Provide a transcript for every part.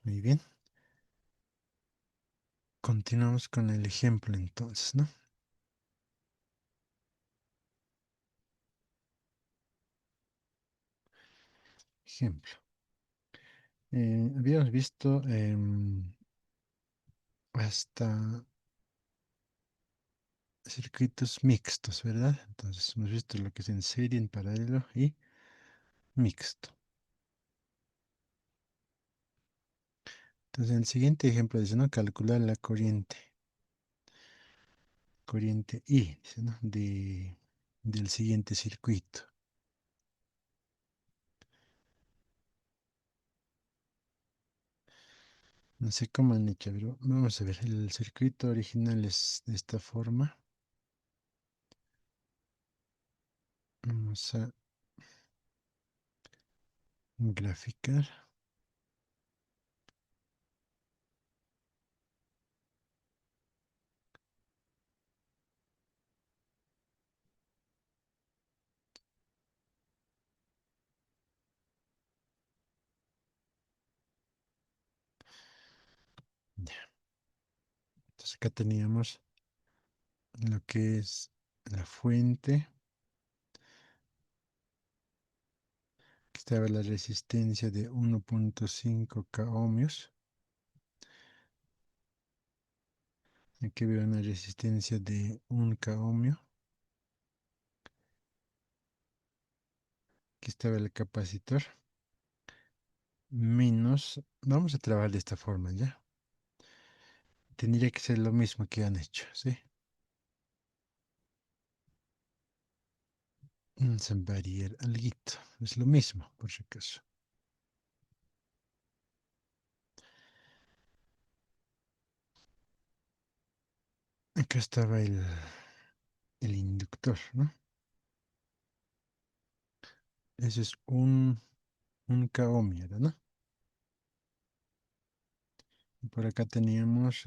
Muy bien. Continuamos con el ejemplo entonces, ¿no? Ejemplo. Habíamos visto hasta circuitos mixtos, ¿verdad? Entonces hemos visto lo que es en serie, en paralelo y mixto. Entonces, en el siguiente ejemplo dice, ¿no? Calcular la corriente I, dice, ¿no? Del siguiente circuito. No sé cómo han hecho, pero vamos a ver. El circuito original es de esta forma. Vamos a graficar. Ya. Entonces acá teníamos lo que es la fuente, que estaba la resistencia de 1.5 k ohmios. Aquí veo una resistencia de 1 k ohmio. Aquí estaba el capacitor. Menos, vamos a trabajar de esta forma, ¿ya? Tendría que ser lo mismo que han hecho, ¿sí? Vamos a variar alguito. Es lo mismo, por si acaso. Acá estaba el inductor, ¿no? Ese es un k ohmio, ¿no? Y por acá teníamos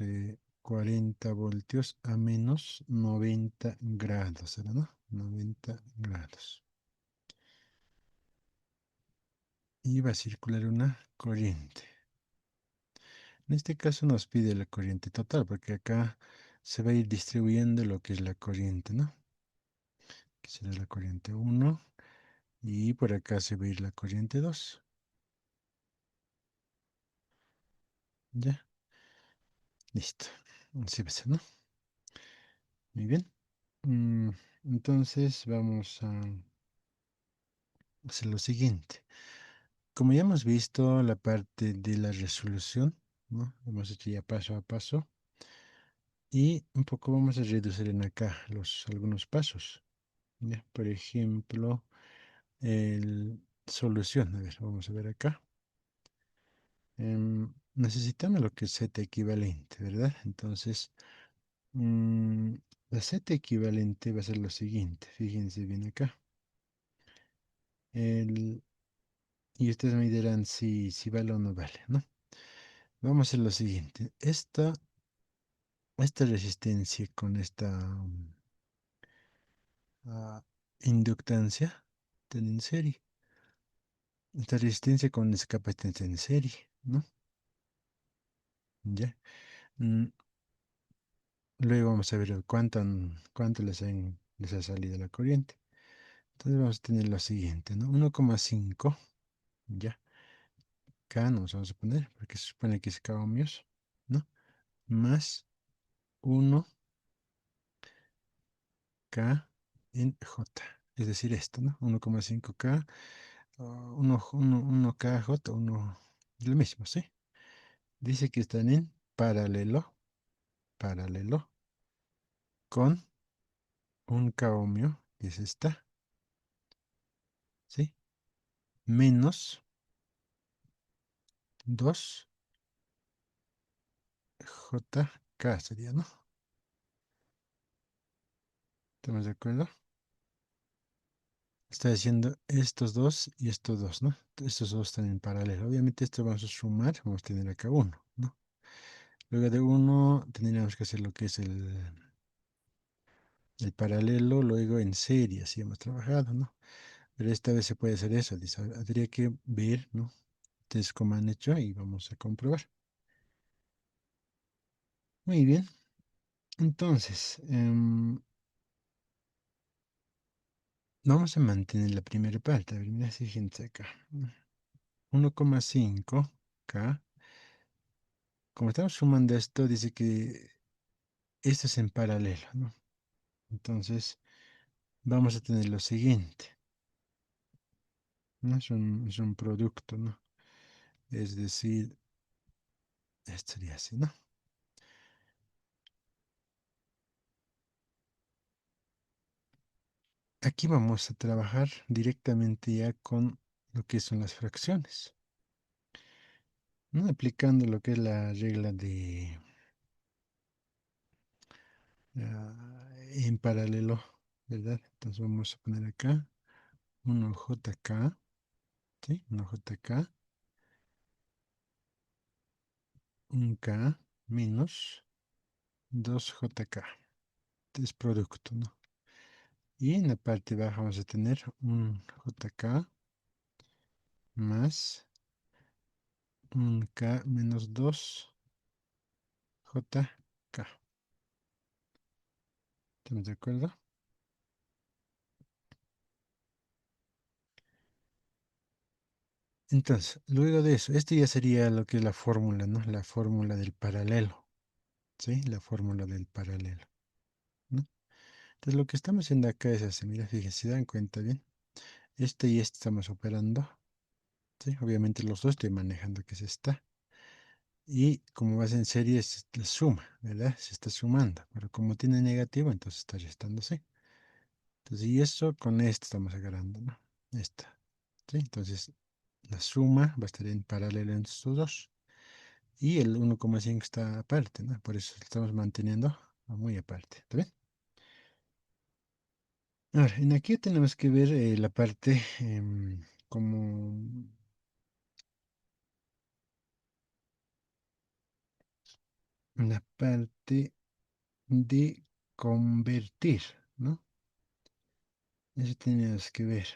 40 voltios a menos 90 grados, ¿verdad? 90 grados. Y va a circular una corriente. En este caso nos pide la corriente total, porque acá se va a ir distribuyendo lo que es la corriente, ¿no? Que será la corriente 1 y por acá se va a ir la corriente 2. Ya, listo. Así va a ser, ¿no? Muy bien. Mm, entonces vamos a hacer lo siguiente. Como ya hemos visto la parte de la resolución, ¿no? Hemos hecho ya paso a paso y un poco vamos a reducir en acá algunos pasos. ¿Ya? Por ejemplo, el solución. A ver, vamos a ver acá. Necesitamos lo que es Z equivalente, ¿verdad? Entonces, mm, la Z equivalente va a ser lo siguiente. Fíjense bien acá. El, y ustedes me dirán si vale o no vale, ¿no? Vamos a hacer lo siguiente. Esta resistencia con esta ah, inductancia están en serie. Esta resistencia con esta capacidad en serie, ¿no? Ya. Mm, Luego vamos a ver cuánto les ha salido la corriente. Entonces vamos a tener lo siguiente, ¿no? 1,5, ya. K nos vamos a poner, porque se supone que es K ohmios, ¿no? Más 1K en J. Es decir, esto, ¿no? 1,5K, 1KJ, lo mismo, ¿sí? Dice que están en paralelo con un K ohmio, que es esta, ¿sí? Menos 2JK sería, ¿no? ¿Estamos de acuerdo? Está diciendo estos dos y estos dos, ¿no? Estos dos están en paralelo. Obviamente esto vamos a sumar, vamos a tener acá uno, ¿no? Luego de uno tendríamos que hacer lo que es el paralelo, luego en serie, así hemos trabajado, ¿no? Pero esta vez se puede hacer eso, dice, habría que ver, ¿no? ustedes cómo han hecho y vamos a comprobar. Muy bien. Entonces, vamos a mantener la primera parte. A ver, mira, fíjense acá. 1,5K. Como estamos sumando esto, dice que esto es en paralelo, ¿no? Entonces, vamos a tener lo siguiente, ¿no? Es un producto, ¿no? Es decir, esto sería así, ¿no? Aquí vamos a trabajar directamente ya con lo que son las fracciones, ¿no? Aplicando lo que es la regla de en paralelo, ¿verdad? Entonces vamos a poner acá 1JK, ¿sí? 1JK, un K menos 2JK. Es producto, ¿no? Y en la parte baja vamos a tener un JK más un K menos 2JK. ¿Estamos de acuerdo? Entonces, luego de eso, este ya sería lo que es la fórmula, ¿no? La fórmula del paralelo, ¿sí? La fórmula del paralelo, ¿no? Entonces, lo que estamos haciendo acá es así, mira, fíjense, si dan cuenta bien, este y este estamos operando, ¿sí? Obviamente los dos estoy manejando que es esta. Y como vas en serie, es la suma, ¿verdad? Se está sumando, pero como tiene negativo, entonces está restándose. Entonces, y eso con esto estamos agarrando, ¿no? Esta, ¿sí? Entonces, la suma va a estar en paralelo entre estos dos. Y el 1,5 está aparte, ¿no? Por eso lo estamos manteniendo muy aparte, ¿está bien? Ahora, en aquí tenemos que ver la parte como la parte de convertir, ¿no? Eso tenemos que ver,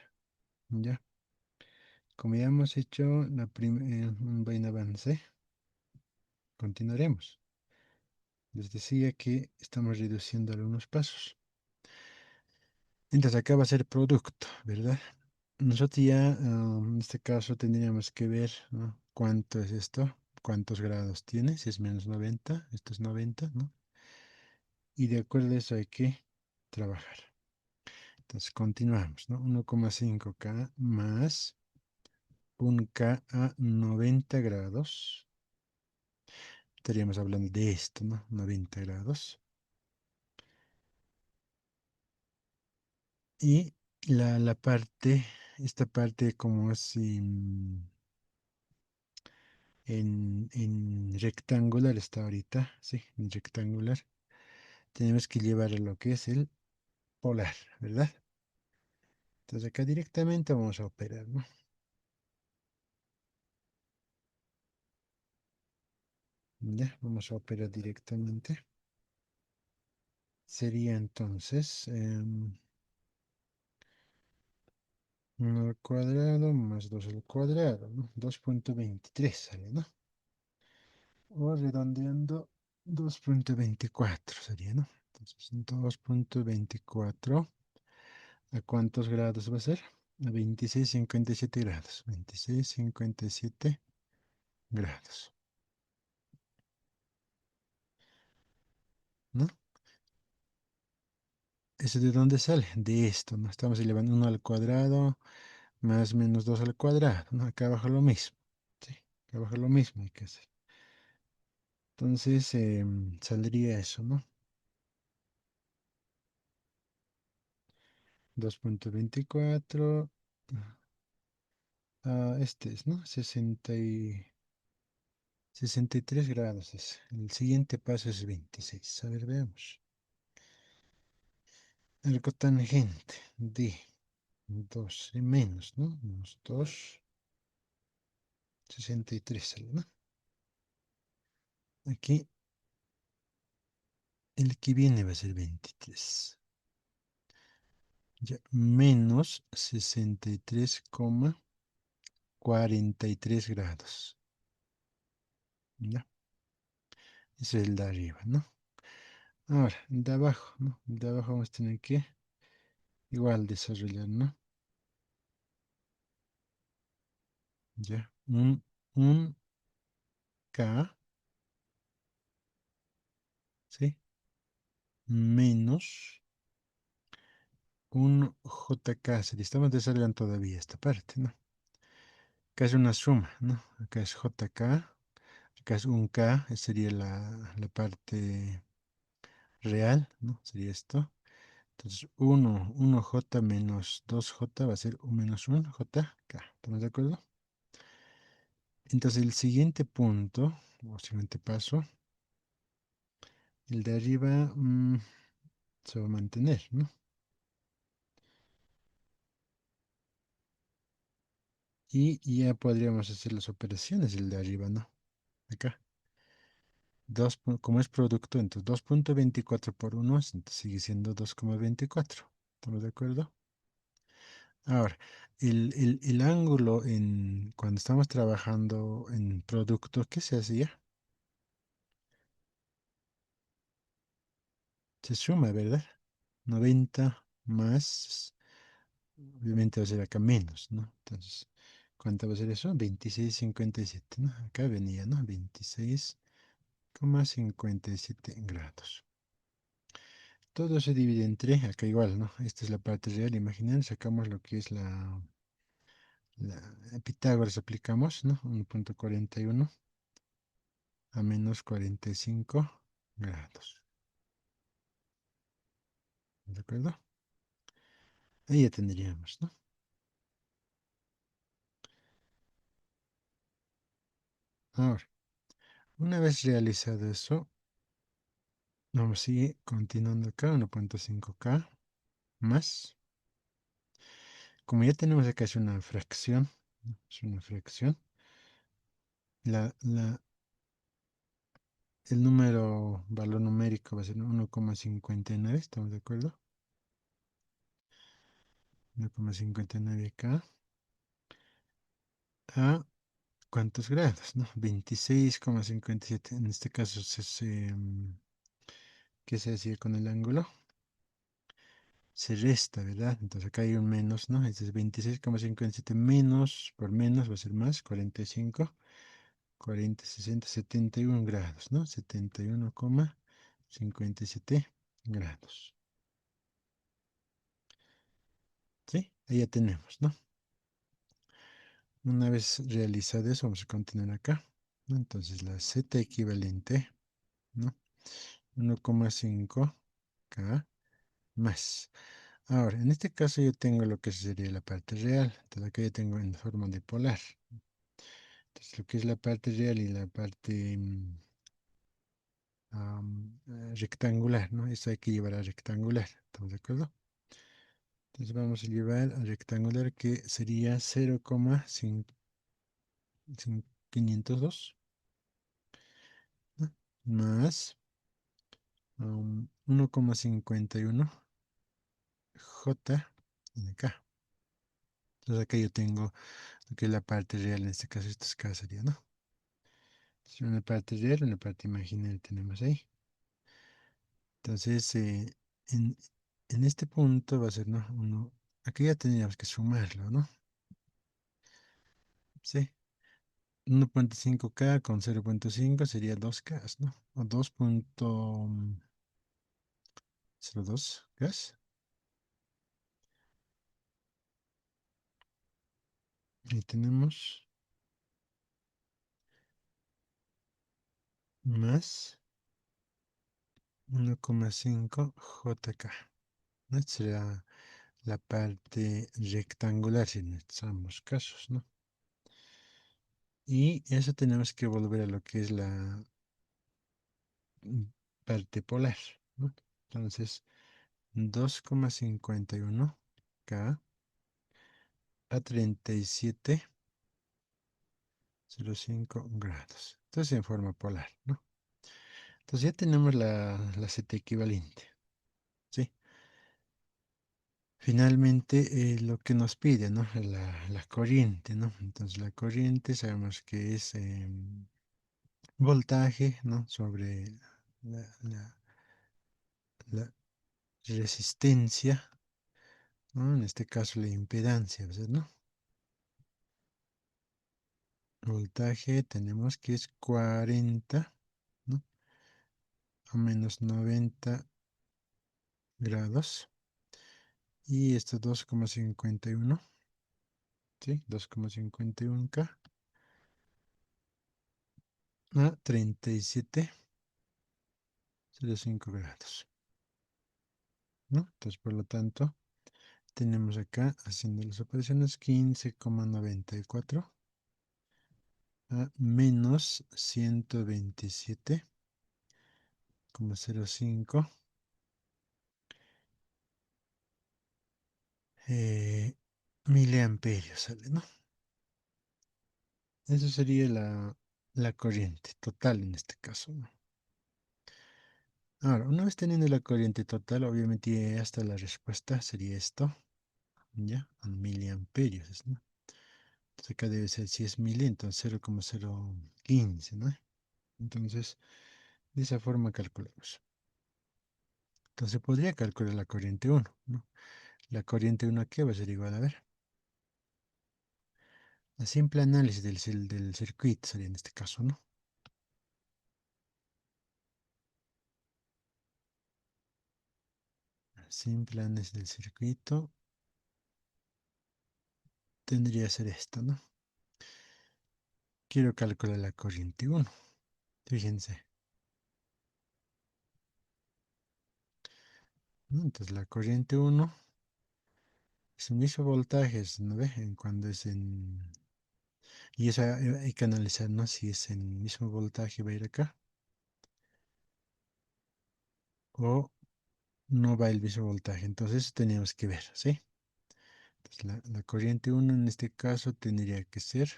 ¿ya? Como ya hemos hecho un buen avance, continuaremos. Les decía que estamos reduciendo algunos pasos. Entonces acá va a ser producto, ¿verdad? Nosotros ya, en este caso, tendríamos que ver, ¿no? ¿Cuánto es esto? ¿Cuántos grados tiene? Si es menos 90, esto es 90, ¿no? Y de acuerdo a eso hay que trabajar. Entonces continuamos, ¿no? 1,5K más un K a 90 grados. Estaríamos hablando de esto, ¿no? 90 grados. Y la parte, esta parte como es en rectangular está ahorita, sí, en rectangular. Tenemos que llevar a lo que es el polar, ¿verdad? Entonces acá directamente vamos a operar, ¿no? Ya, vamos a operar directamente. Sería entonces 1 al cuadrado más 2 al cuadrado, ¿no? 2,23 sale, ¿no? O redondeando 2,24 sería, ¿no? Entonces 2,24. ¿A cuántos grados va a ser? A 26,57 grados. 26,57 grados, ¿no? ¿Eso de dónde sale? De esto, ¿no? Estamos elevando 1 al cuadrado más menos 2 al cuadrado, ¿no? Acá abajo lo mismo, ¿sí? Acá abajo lo mismo hay que hacer. Entonces, saldría eso, ¿no? 2,24. Este es, ¿no? 63 grados es. El siguiente paso es 26. A ver, veamos. El cotangente de 2 y menos, ¿no? Menos 2, 63 sale, ¿no? Aquí el que viene va a ser 23. Ya, menos 63,5. 43 grados. ¿Ya? Ese es el de arriba, ¿no? Ahora, el de abajo, ¿no? El de abajo vamos a tener que igual desarrollar, ¿no? Ya. Un K, ¿sí? Menos un JK. Estamos desarrollando todavía esta parte, ¿no? Acá es una suma, ¿no? Acá es JK, acá es un K, sería la parte real, ¿no? Sería esto. Entonces, uno J menos 2J va a ser un menos 1 JK. ¿Estamos de acuerdo? Entonces, el siguiente punto, o siguiente paso, el de arriba se va a mantener, ¿no? Y ya podríamos hacer las operaciones del de arriba, ¿no? Acá. Como es producto, entonces 2,24 por 1 entonces sigue siendo 2,24. ¿Estamos de acuerdo? Ahora, el ángulo cuando estamos trabajando en producto, ¿qué se hacía? Se suma, ¿verdad? 90 más, obviamente va a ser acá menos, ¿no? Entonces, ¿cuánto va a ser eso? 26,57, ¿no? Acá venía, ¿no? 26,57 grados. Todo se divide entre, acá igual, ¿no? Esta es la parte real, imaginar, sacamos lo que es Pitágoras aplicamos, ¿no? 1,41 a menos 45 grados. ¿De acuerdo? Ahí ya tendríamos, ¿no? Ahora, una vez realizado eso, vamos a seguir continuando acá, 1,5K más. Como ya tenemos acá es una fracción, ¿no? Es una fracción. El valor numérico va a ser 1,59, ¿estamos de acuerdo? 1,59K a ¿cuántos grados? ¿No? 26,57. En este caso, ¿qué se hacía con el ángulo? Se resta, ¿verdad? Entonces acá hay un menos, ¿no? Este es 26,57 menos, por menos va a ser más, 45, 40, 60, 71 grados, ¿no? 71,57 grados. ¿Sí? Ahí ya tenemos, ¿no? Una vez realizado eso, vamos a continuar acá, ¿no? Entonces la Z equivalente, ¿no? 1,5K más. Ahora, en este caso yo tengo lo que sería la parte real. Entonces acá yo tengo en forma de polar. Entonces lo que es la parte real y la parte rectangular, ¿no? Esto hay que llevar a rectangular. ¿Estamos de acuerdo? Entonces vamos a llevar a rectangular que sería 0,502, ¿no? Más 1,51 J de acá. Entonces acá yo tengo lo que es la parte real, en este caso esto es K sería, ¿no? Es una parte real, una parte imaginaria tenemos ahí. Entonces, en, en este punto va a ser, ¿no? Aquí ya tendríamos que sumarlo, ¿no? Sí. 1,5K con 0,5 sería 2K, ¿no? O 2,02 K. Ahí tenemos más 1,5 JK. ¿No? Esta será la parte rectangular en ambos casos, ¿no? Y eso tenemos que volver a lo que es la parte polar, ¿no? Entonces, 2,51 K a 37,05 grados. Entonces, en forma polar, ¿no? Entonces, ya tenemos la Z equivalente, ¿sí? Finalmente, lo que nos pide, ¿no? La corriente, ¿no? Entonces, la corriente sabemos que es voltaje, ¿no? Sobre la, la- la resistencia, ¿no? En este caso, la impedancia, ¿verdad? ¿No? Voltaje tenemos que es 40, ¿no? A menos 90 grados. Y esto 2,51, ¿sí? 2,51K a 37,05 grados, ¿no? Entonces, por lo tanto, tenemos acá, haciendo las operaciones, 15,94 a menos 127,05 eh, miliamperios, ¿sale? ¿No? Eso sería la corriente total en este caso, ¿no? Ahora, una vez teniendo la corriente total, obviamente ya está la respuesta, sería esto, ¿ya? En miliamperios, ¿no? Entonces acá debe ser, si es mili, entonces 0,015, ¿no? Entonces, de esa forma calculamos. Entonces podría calcular la corriente uno, ¿no? La corriente 1 aquí va a ser igual, a ver, a simple análisis del circuito sería en este caso, ¿no? Simple análisis del circuito tendría que ser esto, ¿no? Quiero calcular la corriente uno. Fíjense, ¿no? Entonces la corriente uno es el mismo voltaje, ¿no ve? Cuando es en... Y eso hay que analizar, ¿no? Si es en el mismo voltaje va a ir acá o no va el mismo voltaje. Entonces eso teníamos que ver, ¿sí? Entonces la corriente uno en este caso tendría que ser...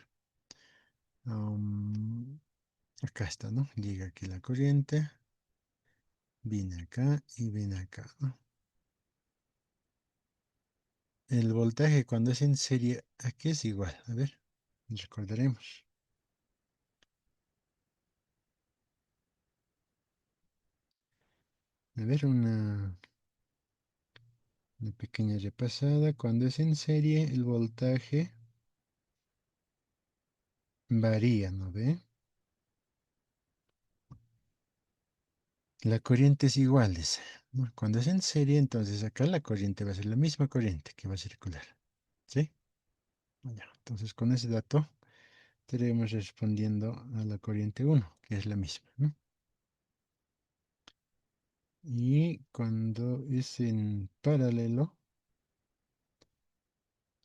acá está, ¿no? Llega aquí la corriente, viene acá y viene acá, ¿no? El voltaje cuando es en serie, aquí es igual. A ver, recordaremos. A ver, una pequeña repasada. Cuando es en serie, el voltaje varía, ¿no ve? La corriente es igual, dice, ¿no? Cuando es en serie, entonces acá la corriente va a ser la misma corriente que va a circular. ¿Sí? Ya, entonces con ese dato estaremos respondiendo a la corriente uno, que es la misma, ¿no? Y cuando es en paralelo,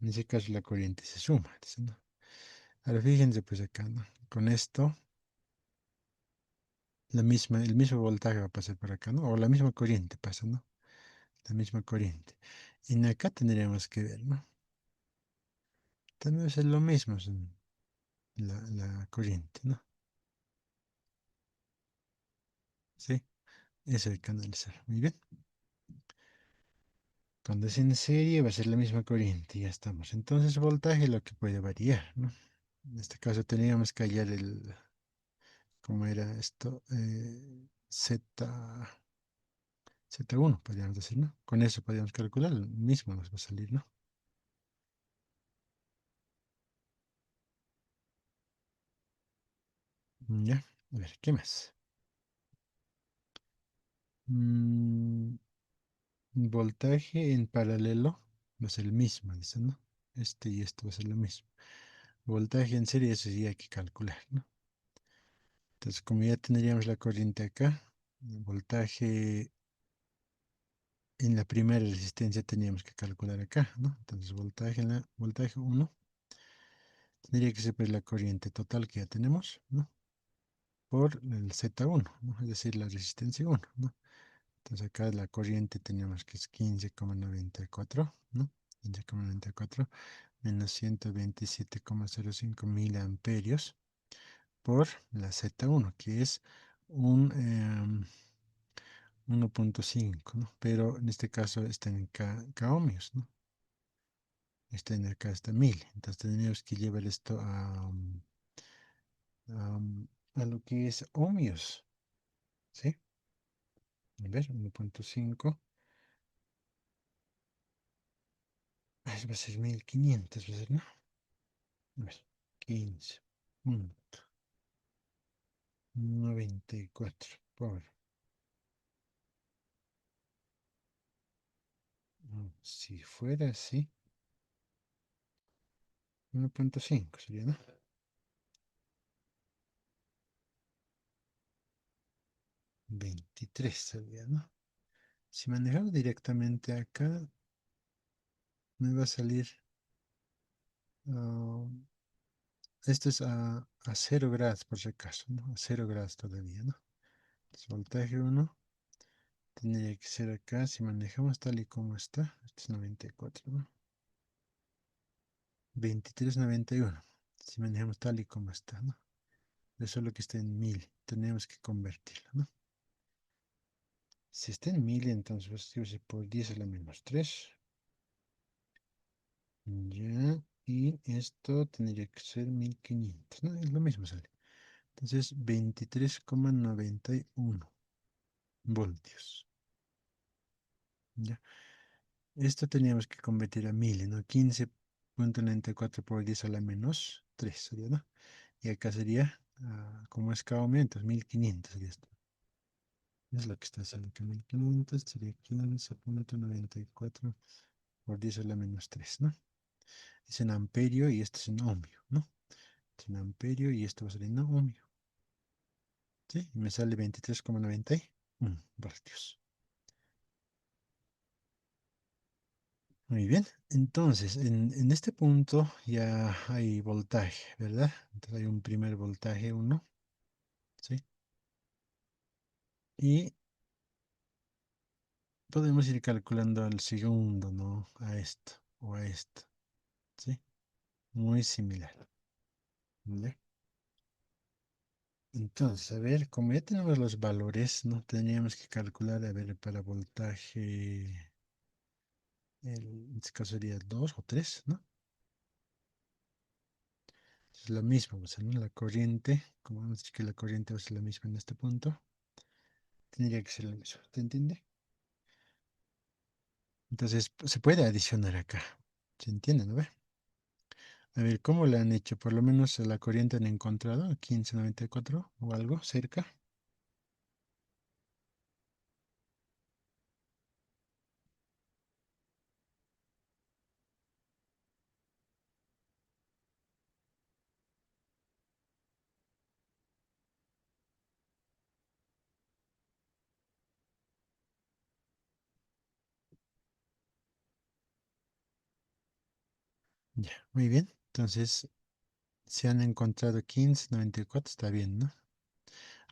en ese caso la corriente se suma, dice, ¿no? Ahora fíjense pues acá, ¿no? Con esto, el mismo voltaje va a pasar por acá, ¿no? O la misma corriente pasa, ¿no? La misma corriente. Y acá tendríamos que ver, ¿no? También es lo mismo, la corriente, ¿no? Sí, eso hay que analizar. Muy bien. Cuando es en serie va a ser la misma corriente, ya estamos. Entonces, voltaje lo que puede variar, ¿no? En este caso teníamos que hallar ¿cómo era esto? Z1, podríamos decir, ¿no? Con eso podríamos calcular, lo mismo nos va a salir, ¿no? Ya, a ver, ¿qué más? Mm, voltaje en paralelo va a ser el mismo, dice, ¿no? Este y esto va a ser lo mismo. Voltaje en serie, eso sí hay que calcular, ¿no? Entonces, como ya tendríamos la corriente acá, el voltaje en la primera resistencia teníamos que calcular acá, ¿no? Entonces, voltaje en la voltaje uno tendría que ser pues, la corriente total que ya tenemos, ¿no? Por el Z1, ¿no? Es decir, la resistencia uno, ¿no? Entonces acá la corriente tenemos que es 15,94, ¿no? 15,94 menos 127,05 miliamperios por la Z1, que es un, 1.5, ¿no? Pero en este caso está en K ohmios, ¿no? Está en acá, está 1000. Entonces tendríamos que llevar esto a lo que es ohmios, ¿sí? A ver, 1.5. Va a ser 1500, va a ser, ¿no? A ver, 15.94 por, si fuera así, 1.5 sería, ¿no? 23 sería, ¿no? Si manejamos directamente acá, me va a salir, ah, esto es a 0 grados por si acaso, ¿no? A 0 grados todavía, ¿no? Entonces, voltaje 1 tendría que ser acá, si manejamos tal y como está, este es 94, ¿no? 2391, si manejamos tal y como está, ¿no? Eso es lo que está en 1000, tenemos que convertirlo, ¿no? Si está en 1000, entonces va a escribirse por 10 a la menos 3. Ya, y esto tendría que ser 1500, ¿no? Es lo mismo sale. Entonces, 23,91 voltios. Ya. Esto teníamos que convertir a 1000, ¿no? 15.94 por 10 a la menos 3 sería, ¿no? Y acá sería, como es cada aumento, 1500 sería esto. Es lo que está haciendo acá, 1500 sería 15.94 por 10 a la menos 3, ¿no? Es en amperio y esto es en ohmio, ¿no? Es en amperio y esto va a ser en ohmio. ¿Sí? Y me sale 23,91 voltios. Muy bien. Entonces, en este punto ya hay voltaje, ¿verdad? Entonces hay un primer voltaje 1, ¿sí? Y podemos ir calculando al segundo, ¿no? A esto o a esto, ¿sí? Muy similar, ¿ya? Entonces, a ver, como ya tenemos los valores, ¿no? Tendríamos que calcular, a ver, para voltaje, en este caso sería 2 o 3, ¿no? Es lo mismo, o sea, ¿no? La corriente, como hemos dicho que la corriente va a ser la misma en este punto, tendría que ser lo mismo, ¿te entiende? Entonces, se puede adicionar acá, ¿se entiende, no ve? A ver, ¿cómo lo han hecho? Por lo menos la corriente han encontrado, 1594 o algo cerca. Ya, muy bien. Entonces, se han encontrado 1594, está bien, ¿no?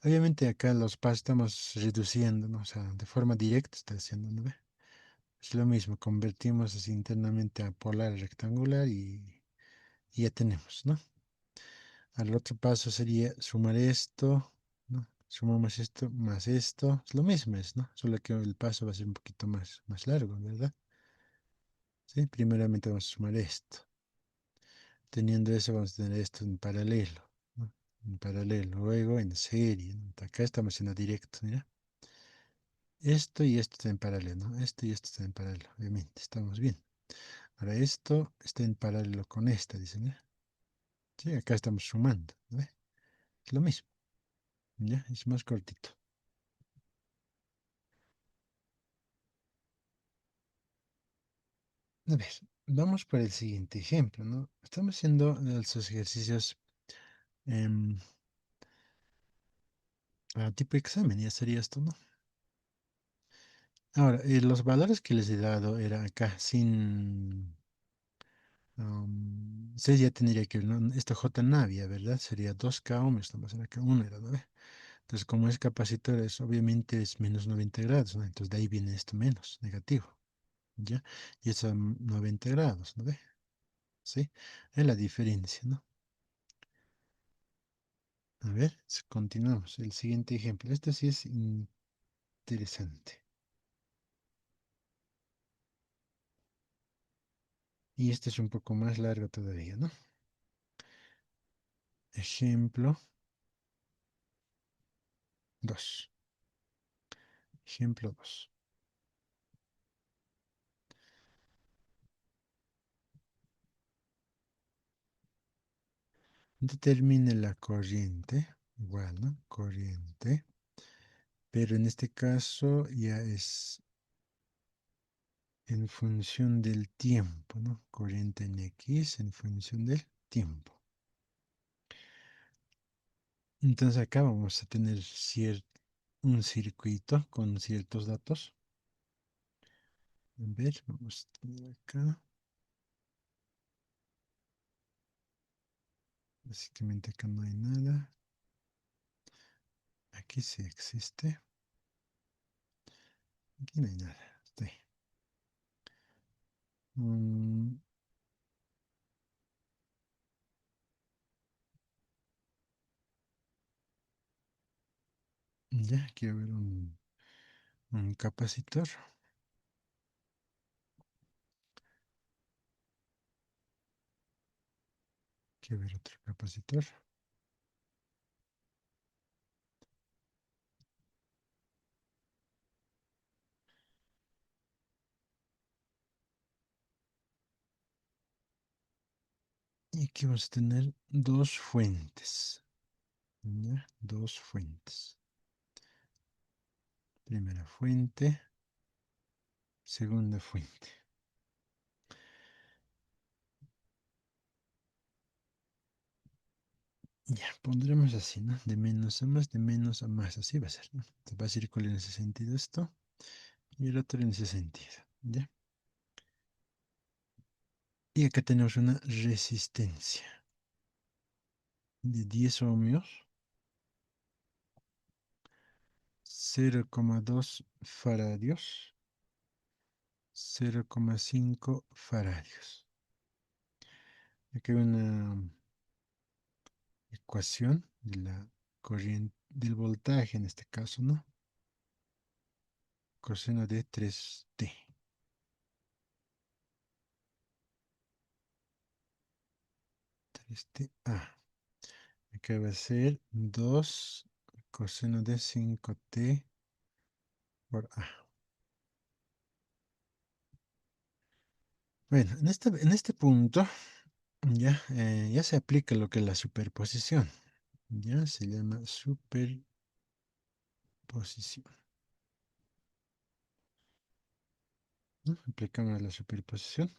Obviamente acá los pasos estamos reduciendo, ¿no? O sea, de forma directa está haciendo, ¿no ve? Es lo mismo, convertimos así internamente a polar rectangular y ya tenemos, ¿no? Al otro paso sería sumar esto, ¿no? Sumamos esto más esto, es lo mismo, ¿no? Solo que el paso va a ser un poquito más largo, ¿verdad? Sí, primeramente vamos a sumar esto. Teniendo eso, vamos a tener esto en paralelo, ¿no? En paralelo, luego en serie, ¿no? Acá estamos haciendo directo, mira. Esto y esto está en paralelo, ¿no? Esto y esto está en paralelo, obviamente, estamos bien. Ahora esto está en paralelo con esta, dicen, ¿ya? Sí, acá estamos sumando, ¿no? Es lo mismo, ¿ya? Es más cortito. A ver, vamos por el siguiente ejemplo, ¿no? Estamos haciendo esos ejercicios em, a tipo examen, ya sería esto, ¿no? Ahora, los valores que les he dado era acá sin... ustedes ya tendría que ver, ¿no? Esto J Navia, ¿verdad? Sería 2K ohmios, estamos en acá, 1 era, ¿no? Entonces, como es capacitor, obviamente es menos 90 grados, ¿no? Entonces, de ahí viene esto menos, negativo, ¿ya? Y es a 90 grados, ¿no ve? ¿Sí? Es la diferencia, ¿no? A ver, continuamos. El siguiente ejemplo. Este sí es interesante. Y este es un poco más largo todavía, ¿no? Ejemplo 2. Ejemplo 2. Determine la corriente, igual, ¿no? Corriente, pero en este caso ya es en función del tiempo, ¿no? Corriente en X en función del tiempo. Entonces acá vamos a tener un circuito con ciertos datos. A ver, vamos a tener acá. Básicamente acá no hay nada. Aquí sí existe. Aquí no hay nada. Está ahí. Mm, ya, aquí va a haber un capacitor. Aquí va a haber otro capacitor. Y aquí vamos a tener dos fuentes. ¿Ya? Dos fuentes. Primera fuente, segunda fuente. Ya, pondremos así, ¿no? De menos a más, de menos a más. Así va a ser, ¿no? Se va a circular en ese sentido esto y el otro en ese sentido. ¿Ya? Y acá tenemos una resistencia de 10 ohmios, 0,2 faradios, 0,5 faradios. Aquí hay una ecuación de la corriente, del voltaje en este caso, ¿no? Coseno de 3t. 3t. Acá va a ser 2 coseno de 5t por a. Bueno, en este punto ya se aplica lo que es la superposición. Ya se llama superposición. ¿No? Aplicamos la superposición.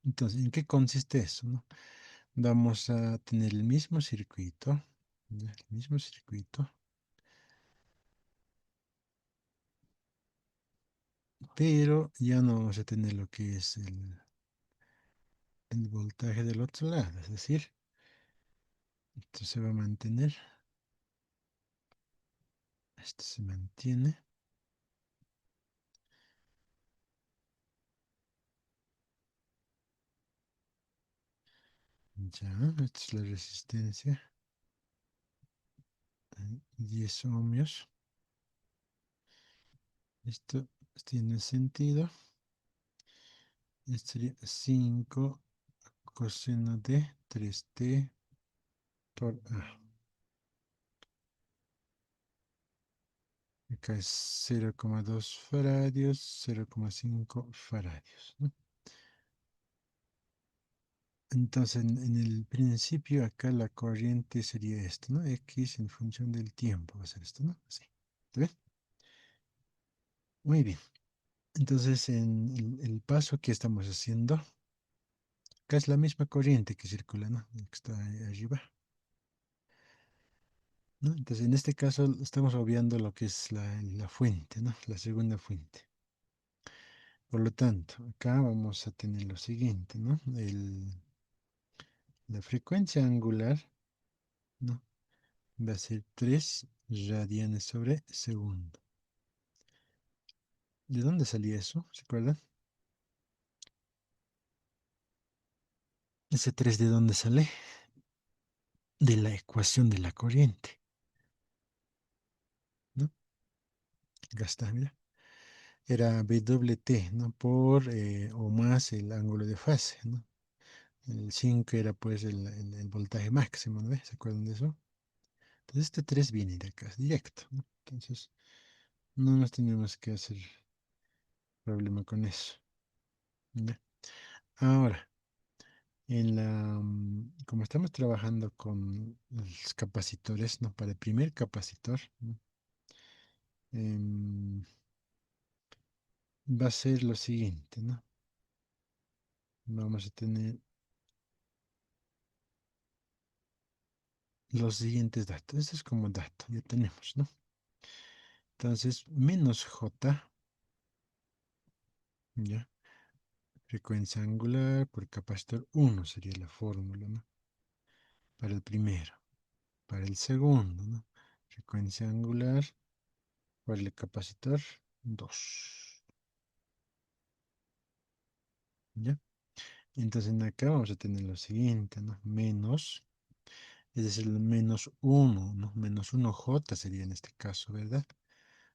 Entonces, ¿en qué consiste eso? ¿No? Vamos a tener el mismo circuito. ¿Ya? El mismo circuito. Pero ya no vamos a tener lo que es el voltaje del otro lado. Es decir, esto se va a mantener. Esto se mantiene. Ya, esta es la resistencia. 10 ohmios. Esto tiene sentido. Esto sería 5 coseno de 3t por a. Acá es 0,2 faradios, 0,5 faradios, ¿no? Entonces, en el principio, acá la corriente sería esto, ¿no? X en función del tiempo va a ser esto, ¿no? Así. ¿Está bien? Muy bien. Entonces, en el paso que estamos haciendo, acá es la misma corriente que circula, ¿no? Que está ahí arriba, ¿no? Entonces, en este caso, estamos obviando lo que es la fuente, ¿no? La segunda fuente. Por lo tanto, acá vamos a tener lo siguiente, ¿no? La frecuencia angular, ¿no? Va a ser 3 radianes sobre segundo. ¿De dónde salía eso? ¿Se acuerdan? Ese 3 de dónde sale? De la ecuación de la corriente, ¿no? Acá está, mira. Era BWT, ¿no? Por o más el ángulo de fase, ¿no? El 5 era pues el voltaje máximo, ¿no? ¿Se acuerdan de eso? Entonces este 3 viene de acá, es directo, ¿no? Entonces no nos tenemos que hacer problema con eso. ¿Ya? Ahora, como estamos trabajando con los capacitores, ¿no? Para el primer capacitor, ¿no? Em, va a ser lo siguiente, ¿no? Vamos a tener los siguientes datos. Esto es como dato, ya tenemos, ¿no? Entonces, menos J, ¿ya? Frecuencia angular por capacitor uno sería la fórmula, ¿no? Para el primero. Para el segundo, ¿no? Frecuencia angular por el capacitor 2, ¿ya? Entonces acá vamos a tener lo siguiente, ¿no? Menos, es decir, el menos uno, ¿no? Menos uno J sería en este caso, ¿verdad?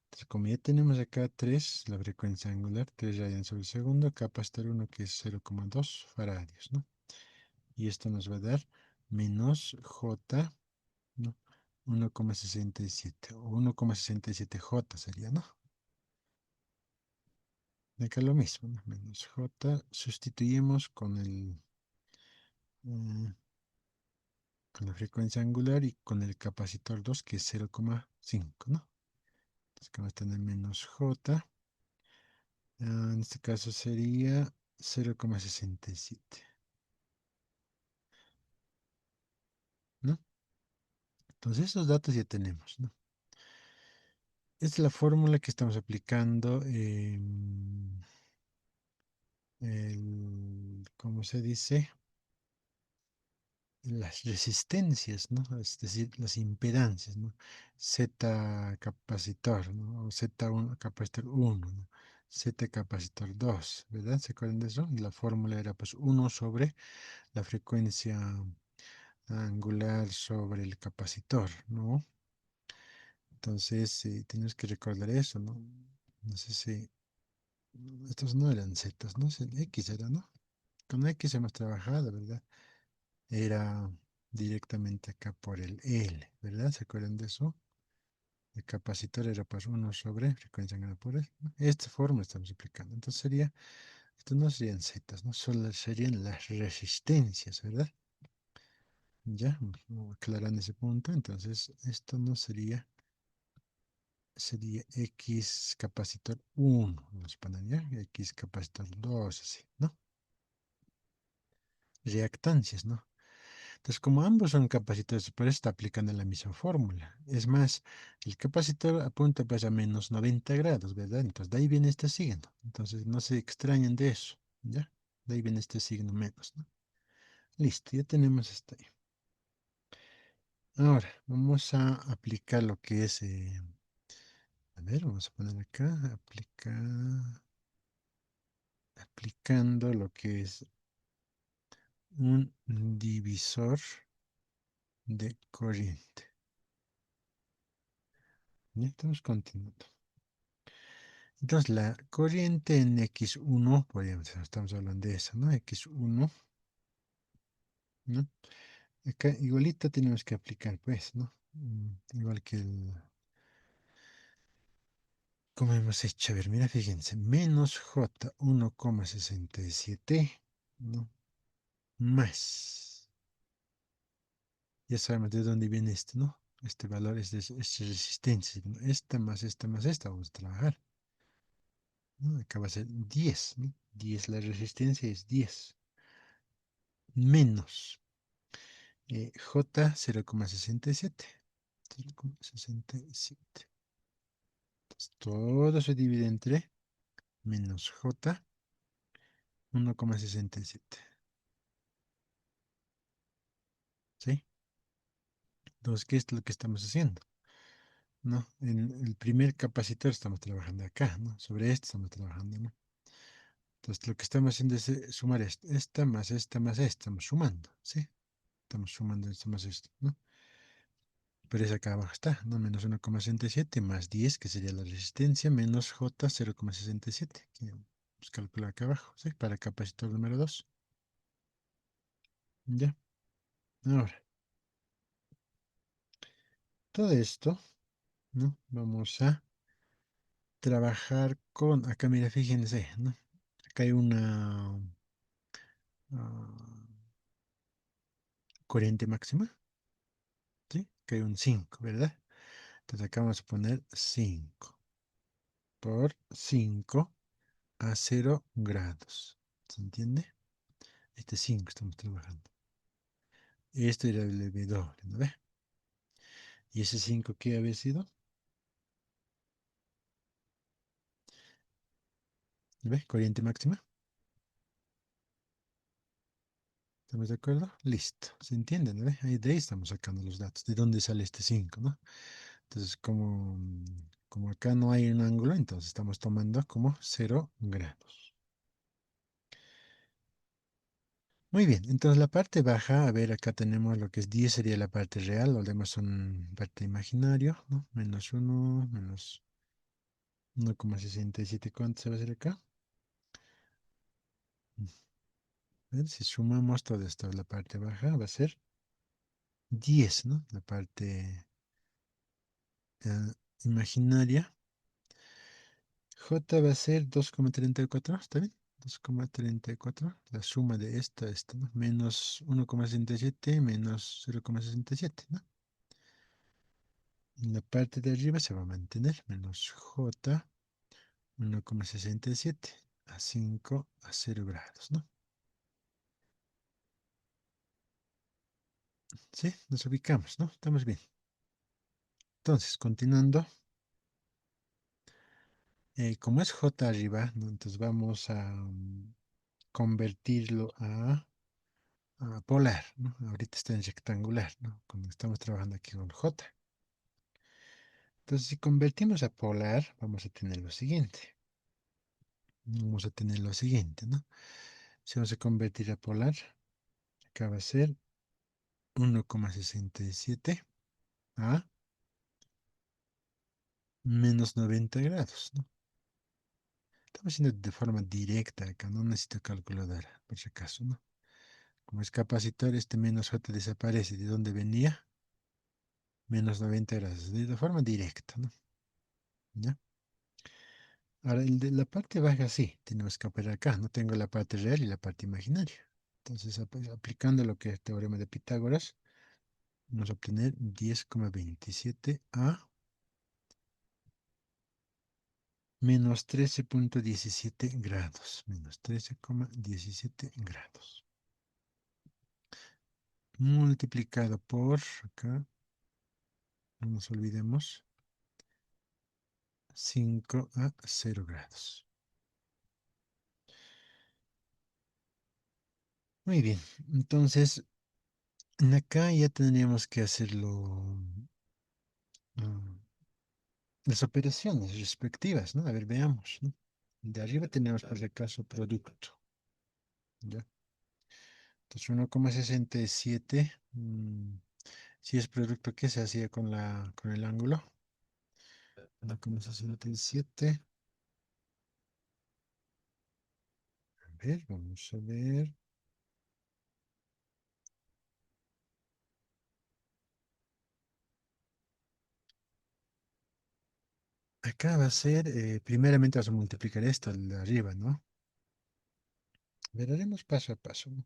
Entonces, como ya tenemos acá 3 la frecuencia angular, 3 radianes sobre segundo, acá va a estar uno que es 0,2 faradios, ¿no? Y esto nos va a dar menos J, ¿no? 1,67 o 1,67 J sería, ¿no? Acá lo mismo, ¿no? Menos J, sustituimos eh, con la frecuencia angular y con el capacitor 2 que es 0,5, ¿no? Entonces, acá vamos a tener menos J. En este caso sería 0,67, ¿no? Entonces esos datos ya tenemos, ¿no? Esta es la fórmula que estamos aplicando en ¿cómo se dice? Las resistencias, ¿no? Es decir, las impedancias, ¿no? Z capacitor, ¿no? O Z1 capacitor uno, ¿no? Z capacitor 2, ¿verdad? ¿Se acuerdan de eso? Y la fórmula era pues uno sobre la frecuencia angular sobre el capacitor, ¿no? Entonces, tienes que recordar eso, ¿no? No sé si estos no eran zetas, ¿no? X era, ¿no? Con X hemos trabajado, ¿verdad? Era directamente acá por el L, ¿verdad? ¿Se acuerdan de eso? El capacitor era pues uno sobre frecuencia angular por L, ¿no? Esta forma estamos aplicando. Entonces sería, estos no serían zetas, ¿no? Solo serían las resistencias, ¿verdad? Ya, aclaran ese punto. Entonces, esto no sería, sería X capacitor uno, vamos a poner ya, X capacitor 2 así, ¿no? Reactancias, ¿no? Entonces, como ambos son capacitores, por eso está aplicando la misma fórmula. Es más, el capacitor apunta pues a menos 90 grados, ¿verdad? Entonces, de ahí viene este signo. Entonces, no se extrañen de eso, ¿ya? De ahí viene este signo menos, ¿no? Listo, ya tenemos esto ahí. Ahora, vamos a aplicar lo que es, a ver, vamos a poner acá, aplicando lo que es un divisor de corriente. Ya estamos continuando. Entonces, la corriente en X1, podríamos, estamos hablando de eso, ¿no? X1, ¿no? Acá igualito tenemos que aplicar, pues, ¿no? Igual que como hemos hecho, a ver, mira, fíjense, menos J 1,67, ¿no? Más. Ya sabemos de dónde viene este, ¿no? Este valor es resistencia, ¿no? Esta más esta, vamos a trabajar, ¿no? Acá va a ser 10, ¿no? 10, la resistencia es 10. Menos J 0,67. 0,67. Entonces, todo se divide entre menos J 1,67. ¿Sí? Entonces, ¿qué es lo que estamos haciendo? ¿No? En el primer capacitor estamos trabajando acá, ¿no? Sobre este estamos trabajando, ¿no? Entonces, lo que estamos haciendo es sumar esta más esta más esta, estamos sumando, ¿sí? Estamos sumando esto más esto, ¿no? Pero esa acá abajo está, ¿no? Menos 1,67 más 10, que sería la resistencia, menos J 0,67. Que vamos a calcular acá abajo, ¿sí? Para capacitor número 2. Ya. Ahora, todo esto, ¿no? Vamos a trabajar con, acá mira, fíjense, ¿no? Acá hay una corriente máxima, ¿sí? Acá hay un 5, ¿verdad? Entonces acá vamos a poner 5 por 5 a 0 grados. ¿Se entiende? Este 5 estamos trabajando. Esto era el W, ¿no ve? ¿Y ese 5 qué había sido? ¿No ve? Corriente máxima. ¿Estamos de acuerdo? Listo. ¿Se entiende? ¿No ve? Ahí de ahí estamos sacando los datos. ¿De dónde sale este 5, no? Entonces, como acá no hay un ángulo, entonces estamos tomando como 0 grados. Muy bien, entonces la parte baja, a ver, acá tenemos lo que es 10 sería la parte real, lo demás son parte imaginario, ¿no? Menos 1, menos 1,67, ¿cuánto se va a hacer acá? A ver, si sumamos todo esto, la parte baja va a ser 10, ¿no? La parte eh, imaginaria. J va a ser 2,34, ¿está bien? 2,34, la suma de esto a esto, ¿no? Menos 1,67 menos 0,67, ¿no? En la parte de arriba se va a mantener, menos J 1,67 a 5 a 0 grados, ¿no? Sí, nos ubicamos, ¿no? Estamos bien. Entonces, continuando, como es J arriba, ¿no? Entonces vamos a convertirlo a polar, ¿no? Ahorita está en rectangular, ¿no? Cuando estamos trabajando aquí con J. Entonces, si convertimos a polar, vamos a tener lo siguiente. Vamos a tener lo siguiente, ¿no? Si vamos a convertir a polar, acá va a ser 1,67 a menos 90 grados, ¿no? Estamos haciendo de forma directa acá, no necesito calculadora, por si acaso, ¿no? Como es capacitor, este menos J desaparece. ¿De dónde venía? Menos 90 grados, de forma directa, ¿no? ¿Ya? Ahora, el de la parte baja, sí, tenemos que operar acá. No tengo la parte real y la parte imaginaria. Entonces, aplicando lo que es el teorema de Pitágoras, vamos a obtener 10,27 a menos 13,17 grados. Menos 13,17 grados. Multiplicado por, acá, no nos olvidemos, 5 a 0 grados. Muy bien, entonces acá ya tendríamos que hacerlo, mm, las operaciones respectivas, ¿no? A ver, veamos, ¿no? De arriba tenemos por si acaso producto, ¿ya? Entonces 1,67, si es producto, ¿qué se hacía con el ángulo? 1,67, a ver, vamos a ver. Acá va a ser, primeramente vamos a multiplicar esto al de arriba, ¿no? Veremos paso a paso, ¿no?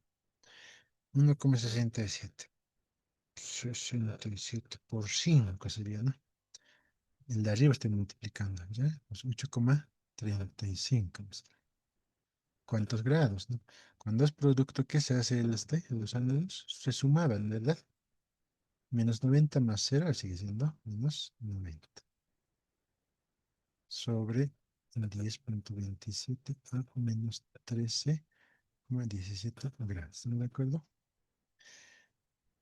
1,67. 67 por 5 sería, ¿no? El de arriba estoy multiplicando, ¿ya? Pues 8,35. ¿Cuántos grados, no? Cuando es producto, ¿qué se hace los ángulos? Se sumaban, ¿verdad? Menos 90 más 0 sigue siendo menos 90. Sobre 10,27 a menos 13,17 grados. ¿Están de acuerdo?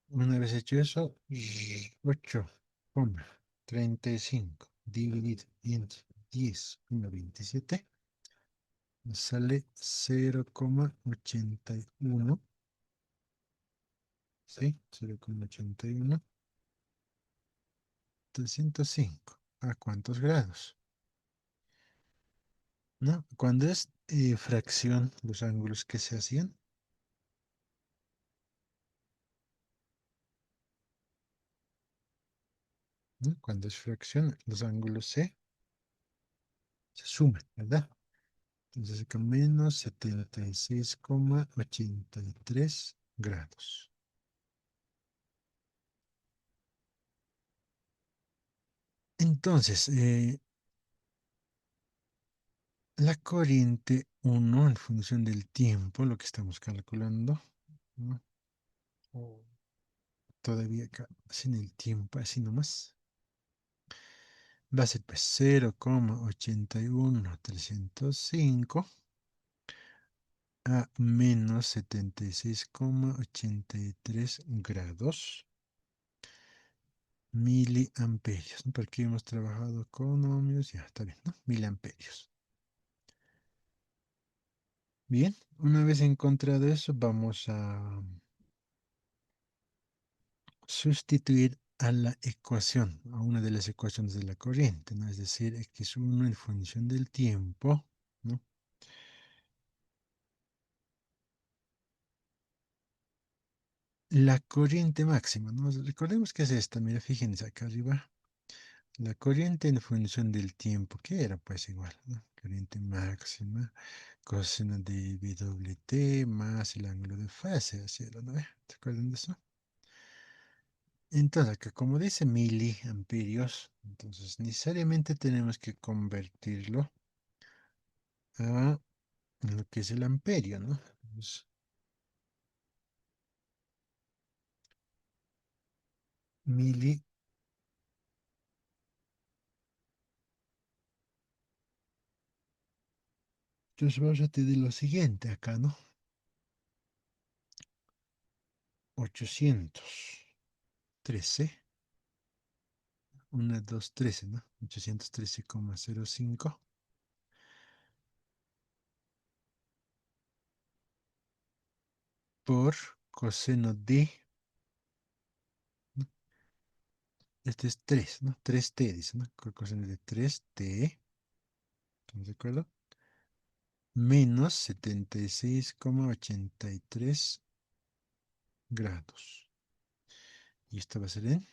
Una vez hecho eso, 8,35 dividido entre 10,27 nos sale 0,81, ¿sí? 0,81 305. ¿A cuántos grados? ¿No? Cuando es fracción, los ángulos que se hacían, ¿no? Cuando es fracción, los ángulos se suman, ¿verdad? Entonces, con menos 76,83 grados. Entonces, la corriente uno en función del tiempo, lo que estamos calculando, ¿no? O todavía acá, sin el tiempo, así nomás, va a ser pues 0,81305 a menos 76,83 miliamperios, ¿no? Porque hemos trabajado con ohmios, ya está bien, ¿no? Miliamperios. Bien, una vez encontrado eso, vamos a sustituir a la ecuación, a una de las ecuaciones de la corriente, ¿no? Es decir, x1 en función del tiempo, ¿no? La corriente máxima, ¿no? Recordemos que es esta, mira, fíjense acá arriba. La corriente en función del tiempo, que era pues igual, ¿no? Corriente máxima, coseno de WT más el ángulo de fase hacia la 9. ¿Te acuerdan de eso? Entonces, acá como dice miliamperios, entonces necesariamente tenemos que convertirlo a lo que es el amperio, ¿no? Entonces, mili, entonces vamos a tener lo siguiente acá, ¿no? 813, 1, 2, 13, ¿no? 813,05 por coseno de, ¿no? Este es 3, ¿no? 3t, dice, ¿no? Coseno de 3t, ¿estamos de acuerdo? Menos 76,83 grados. Y esto va a ser en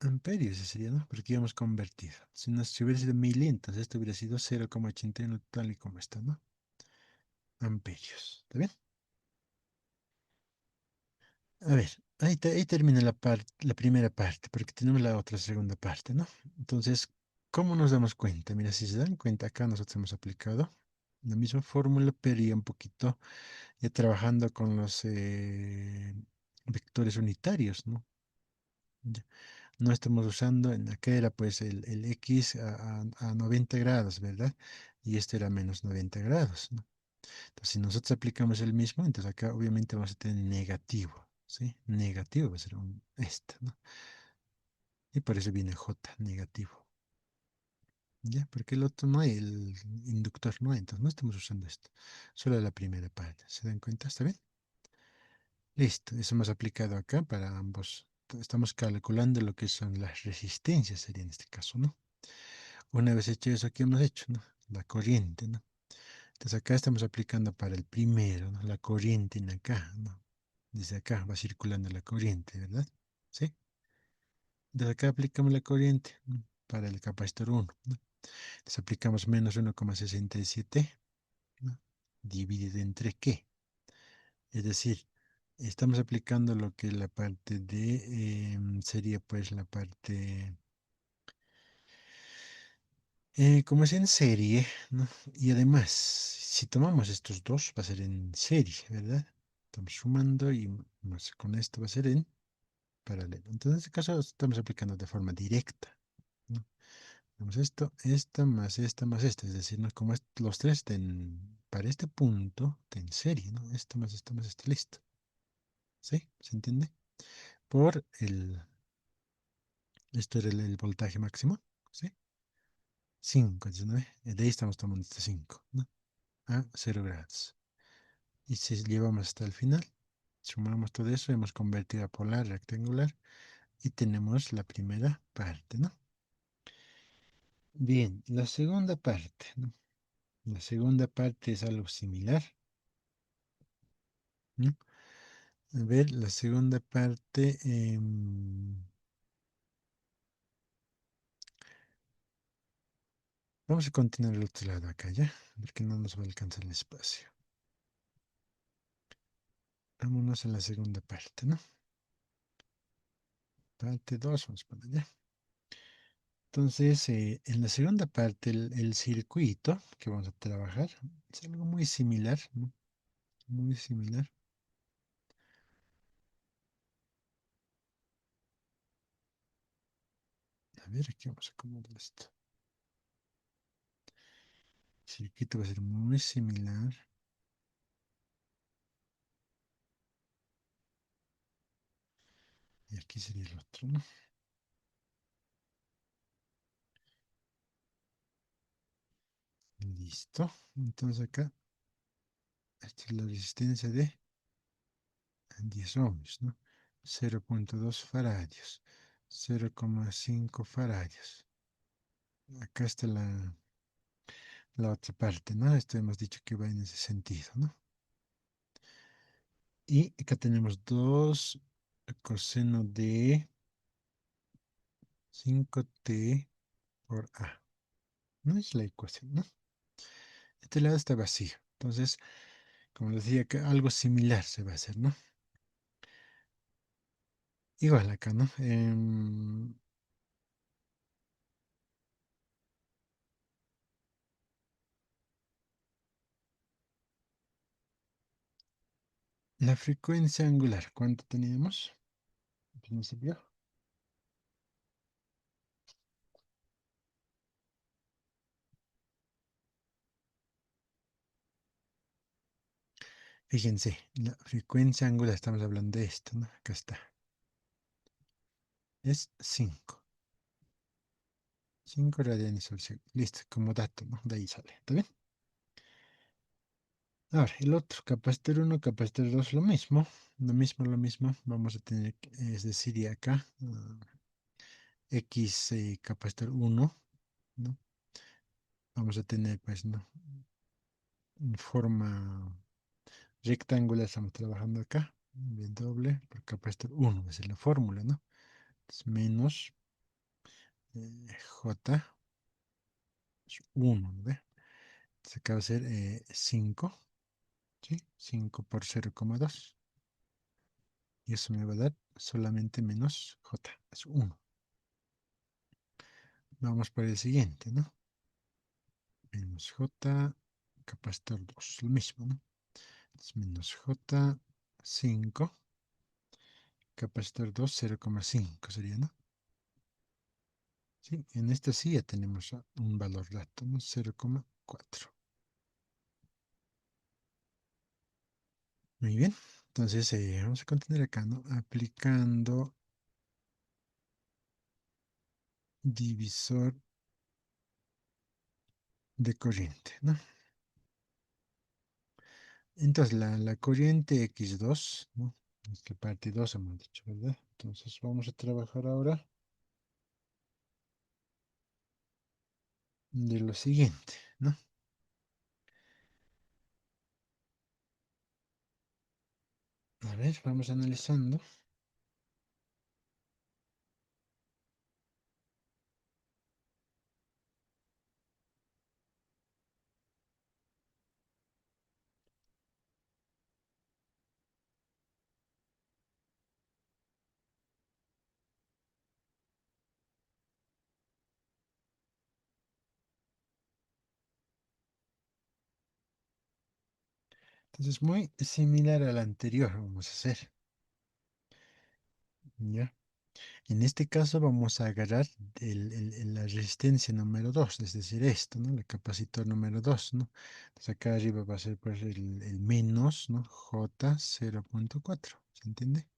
amperios, ese sería, ¿no? Porque íbamos convertido. Si hubiera sido mil, entonces esto hubiera sido 0,81 tal y como está, ¿no? Amperios. ¿Está bien? A ver, ahí termina la primera parte, porque tenemos la otra segunda parte, ¿no? Entonces, ¿cómo nos damos cuenta? Mira, si se dan cuenta, acá nosotros hemos aplicado la misma fórmula, pero ya un poquito trabajando con los vectores unitarios, ¿no? Ya. No estamos usando, en acá era pues el X a 90 grados, ¿verdad? Y este era menos 90 grados, ¿no? Entonces, si nosotros aplicamos el mismo, entonces acá obviamente vamos a tener negativo, ¿sí? Negativo va a ser este, ¿no? Y por eso viene J, negativo. ¿Ya? Porque el otro no hay, el inductor no hay, entonces no estamos usando esto. Solo la primera parte. ¿Se dan cuenta? ¿Está bien? Listo, eso hemos aplicado acá para ambos. Estamos calculando lo que son las resistencias, sería en este caso, ¿no? Una vez hecho eso, ¿qué hemos hecho, no? La corriente, ¿no? Entonces acá estamos aplicando para el primero, ¿no? La corriente en acá, ¿no? Desde acá va circulando la corriente, ¿verdad? ¿Sí? Desde acá aplicamos la corriente, ¿no? Para el capacitor uno, ¿no? Entonces aplicamos menos 1,67, ¿no? Dividido entre ¿qué? Es decir, estamos aplicando lo que la parte de, sería pues la parte, como es en serie, ¿no? Y además, si tomamos estos dos, va a ser en serie, ¿verdad? Estamos sumando y más con esto va a ser en paralelo. Entonces, en este caso, estamos aplicando de forma directa, ¿no? Tenemos esto más esta más esta, es decir, ¿no? Como los tres para este punto, en serie, ¿no? Esto más esto, listo. ¿Sí? ¿Se entiende? Por esto era el voltaje máximo, ¿sí? 5, ¿no? De ahí estamos tomando este 5, ¿no? A 0 grados. Y si llevamos hasta el final, Sumamos todo eso, hemos convertido a polar rectangular y tenemos la primera parte, ¿no? Bien, la segunda parte, ¿no? La segunda parte es algo similar, ¿no? A ver, la segunda parte, vamos a continuar al otro lado acá, ¿ya? Porque no nos va a alcanzar el espacio. Vámonos a la segunda parte, ¿no? Parte 2, vamos para allá. Entonces, en la segunda parte, el circuito que vamos a trabajar es algo muy similar, ¿no? Muy similar. A ver, aquí vamos a acomodar esto. El circuito va a ser muy similar. Y aquí sería el otro, ¿no? Listo. Entonces acá, esta es la resistencia de 10 ohms, ¿no? 0,2 faradios, 0,5 faradios. Acá está la otra parte, ¿no? Esto hemos dicho que va en ese sentido, ¿no? Y acá tenemos 2 coseno de 5t por a. No es la ecuación, ¿no? Este lado está vacío. Entonces, como decía, que algo similar se va a hacer, ¿no? Igual acá, ¿no? La frecuencia angular, ¿cuánto teníamos al principio? Fíjense, la frecuencia angular, estamos hablando de esto, ¿no? Acá está. Es 5. 5 radianes sobre segundo. Listo, como dato, ¿no? De ahí sale. ¿Está bien? Ahora, el otro, capacitor uno, capacitor 2, lo mismo. Lo mismo, lo mismo. Vamos a tener, es decir, y acá, X capacitor uno, ¿no? Vamos a tener, pues, ¿no? En forma rectangular, estamos trabajando acá. W por capacitor uno, esa es la fórmula, ¿no? Es menos J es 1, ¿no ve? Entonces acá va a ser 5, ¿sí? 5 por 0,2. Y eso me va a dar solamente menos J, es 1. Vamos por el siguiente, ¿no? Menos J, capacitor 2, lo mismo, ¿no? Es menos J, 5, capacitor 2, 0,5 sería, ¿no? Sí, en esta sí ya tenemos un valor dato, ¿no? 0,4. Muy bien, entonces vamos a continuar acá, ¿no? Aplicando divisor de corriente, ¿no? Entonces la corriente X2, ¿no? Esta parte 2 hemos dicho, ¿verdad? Entonces vamos a trabajar ahora de lo siguiente, ¿no? A ver, vamos analizando. Entonces, muy similar al anterior vamos a hacer, ¿ya? En este caso vamos a agarrar la resistencia número 2, es decir, esto, ¿no? El capacitor número 2, ¿no? Entonces acá arriba va a ser pues el menos, ¿no? J 0,4, ¿se entiende?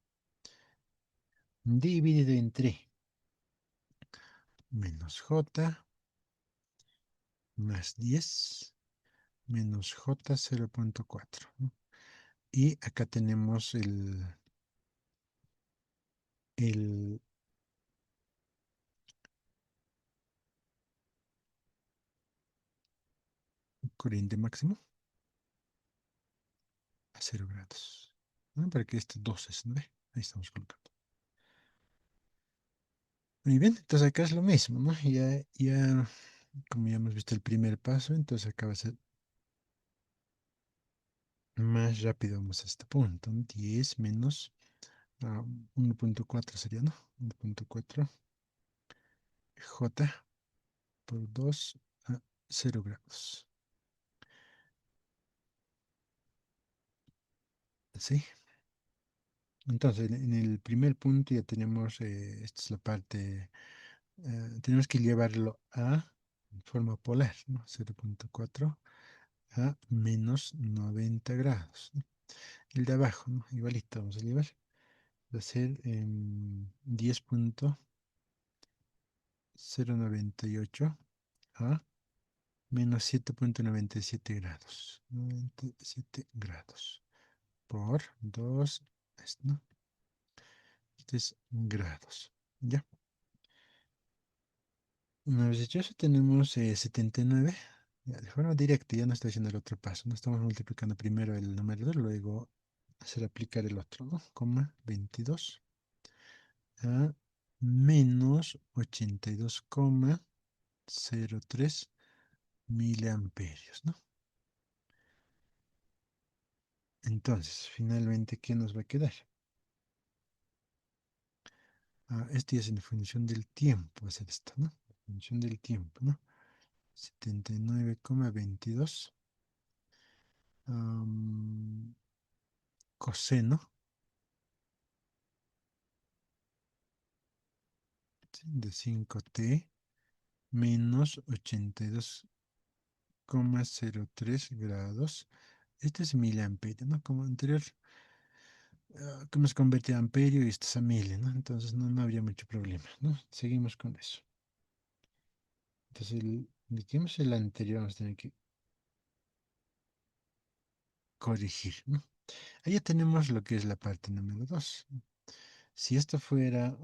Dividido entre menos J más 10 menos J 0,4, ¿no? Y acá tenemos el corriente máximo a 0 grados. ¿No? Para que este 12, ¿no ve? Ahí estamos colocando. Muy bien, entonces acá es lo mismo, ¿no? Como ya hemos visto el primer paso, entonces acá va a ser más rápido. Vamos a este punto, ¿no? 10 menos 1,4 sería, ¿no? 1,4 J por 2 a 0 grados. ¿Sí? Entonces, en el primer punto ya tenemos, esta es la parte, tenemos que llevarlo a forma polar, ¿no? 0,4 a menos 90 grados, ¿no? El de abajo, ¿no? Igualito vamos a llevar. Va a ser 10,098 a menos 7,97 grados. 97 grados por 2, ¿no? 3 grados. ¿Ya? Una vez hecho eso, tenemos 79. Ya, de forma directa, ya no estoy haciendo el otro paso. No estamos multiplicando primero el número 2, luego hacer aplicar el otro, ¿no? Coma 22 a menos 82,03 miliamperios, ¿no? Entonces, finalmente, ¿qué nos va a quedar? Esto ya es en función del tiempo, va a ser esto, ¿no? En función del tiempo, ¿no? 79,22 am, coseno, ¿sí? De 5t menos 82,03 grados. Este es miliamperio, ¿no? Como anterior, cómo se convierte a amperio y esto es a mil, ¿no? Entonces no habría mucho problema, ¿no? Seguimos con eso. Entonces, dijimos el anterior, vamos a tener que corregir, ¿no? Ahí ya tenemos lo que es la parte número 2. Si esto fuera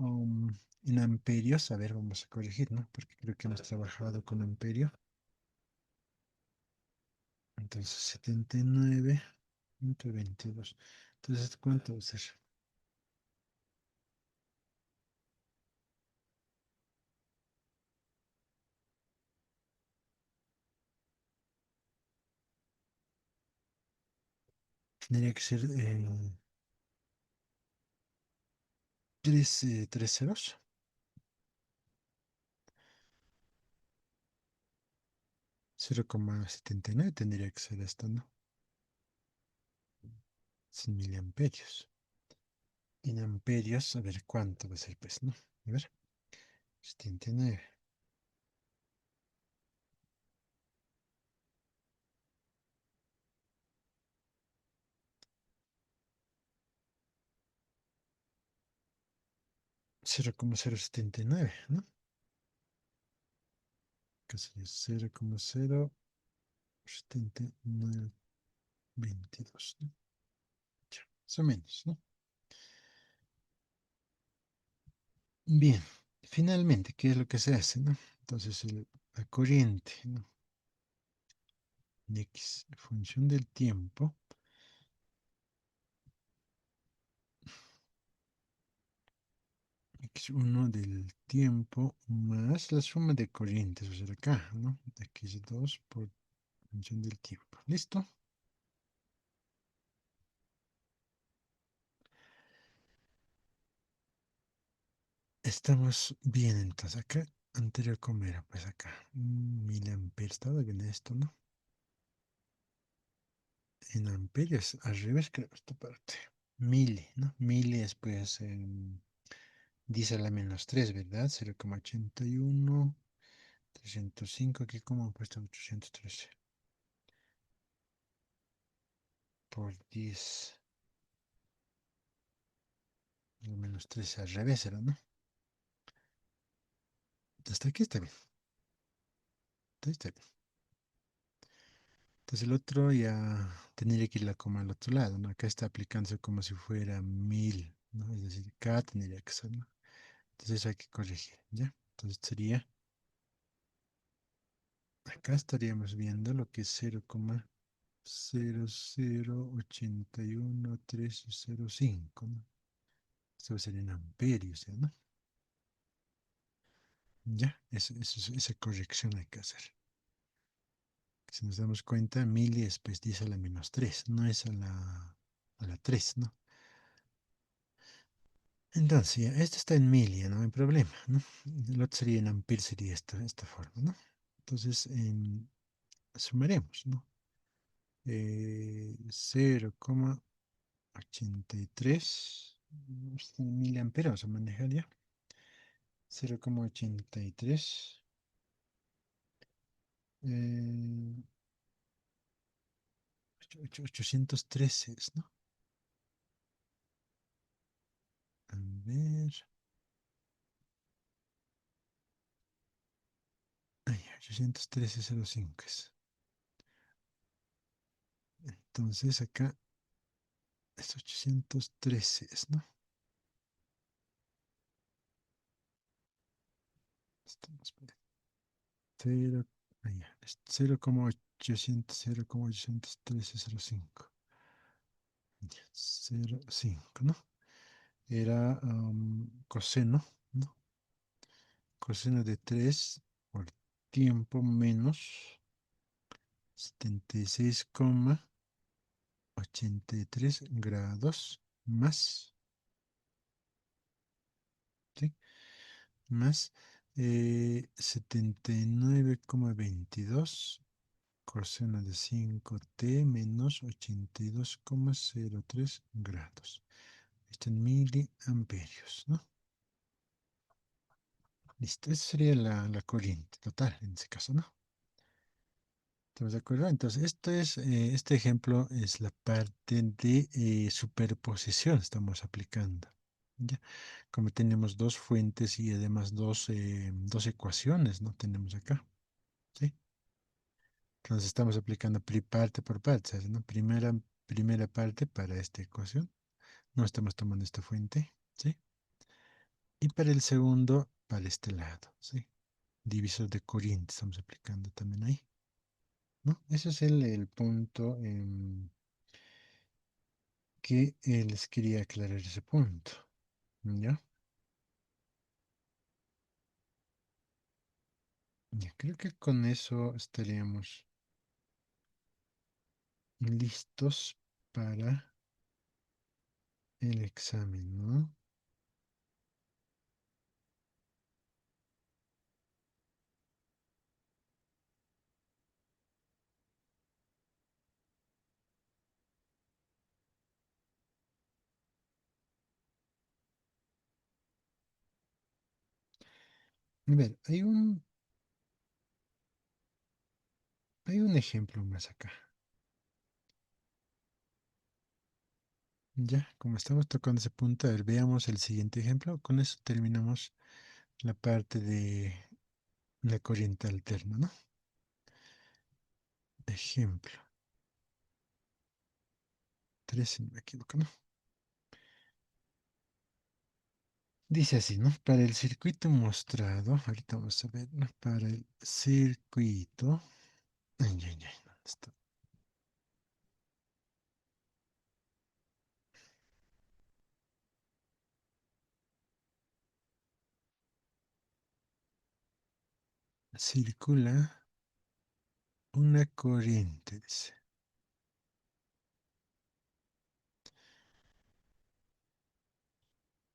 en amperios, a ver, vamos a corregir, ¿no? Porque creo que hemos trabajado con amperio. Entonces, 79 entre 22. Entonces, ¿cuánto va a ser? Tendría que ser tres ceros. 0,79 tendría que ser esto, ¿no? 100 miliamperios. En amperios, a ver cuánto va a ser, pues, ¿no? A ver, 79. 0,079, ¿no? Que sería 0,07922, ¿no? Ya, más o menos, ¿no? Bien, finalmente, ¿qué es lo que se hace, no? Entonces, la corriente, ¿no? X, función del tiempo, x1 del tiempo más la suma de corrientes, o sea, acá, ¿no? X2 por función del tiempo. ¿Listo? Estamos bien, entonces acá, anterior como era, pues acá, miliamperes, estaba bien esto, ¿no? En amperios, al revés creo esta parte. Mili, ¿no? Mili es pues, dice a la menos 3, ¿verdad? 0,81, 305, aquí como han puesto 813 por 10, al menos 13 al revés era, ¿no? Hasta aquí está bien, está bien. Entonces el otro ya tendría que ir la coma al otro lado, ¿no? Acá está aplicándose como si fuera 1000, ¿no? Es decir, acá tendría que ser, ¿no? Entonces hay que corregir, ¿ya? Entonces sería, acá estaríamos viendo lo que es 0,0081305, ¿no? Esto sería en amperios, ¿ya? ¿No? Ya, esa corrección hay que hacer. Si nos damos cuenta, mili después dice a la -3, no es a la 3, ¿no? Entonces, ya, este está en mili, ya no hay problema, ¿no? El otro sería en ampere, sería esta forma, ¿no? Entonces, sumaremos, ¿no? 0,83 miliamperes vamos a manejar ya. 0,83 eh, 813, ¿no? A ver. Ay, 813,05 es. Entonces acá es 813, ¿no? Estamos por ahí. 0, ah, ya, es 0,800, 0,813,05. Ya, 0,5, ¿no? Era coseno, ¿no? Coseno de 3 por tiempo menos 76,83 grados más, ¿sí? Más 79,22 coseno de 5t menos 82,03 grados. Esto en miliamperios, ¿no? Listo, esa sería la corriente total en ese caso, ¿no? ¿Estamos de acuerdo? Entonces, este ejemplo es la parte de superposición, estamos aplicando. ¿Ya? Como tenemos dos fuentes y además dos ecuaciones, ¿no? Tenemos acá, ¿sí? Entonces estamos aplicando parte por parte, ¿sabes? ¿No? Primera parte para esta ecuación, no estamos tomando esta fuente, ¿sí? Y para el segundo, para este lado, ¿sí? Divisor de corriente estamos aplicando también ahí, ¿no? Ese es el punto que les quería aclarar ese punto, ¿ya? Ya, creo que con eso estaríamos listos para el examen, ¿no? A ver, hay un ejemplo más acá. Ya, como estamos tocando ese punto, a ver, veamos el siguiente ejemplo. Con eso terminamos la parte de la corriente alterna, ¿no? Ejemplo 3, si no me equivoco, ¿no? Dice así, ¿no? Para el circuito mostrado, ahorita vamos a ver, ¿no? Para el circuito, ay, ay, ay, ¿dónde está? Circula una corriente, dice,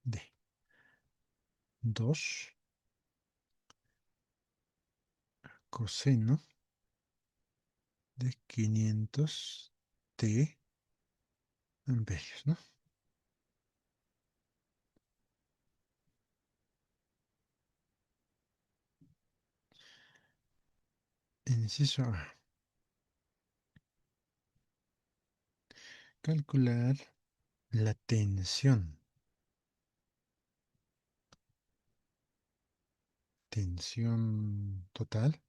de 2 coseno de 500 t amperios, ¿no? Inciso A, calcular la tensión total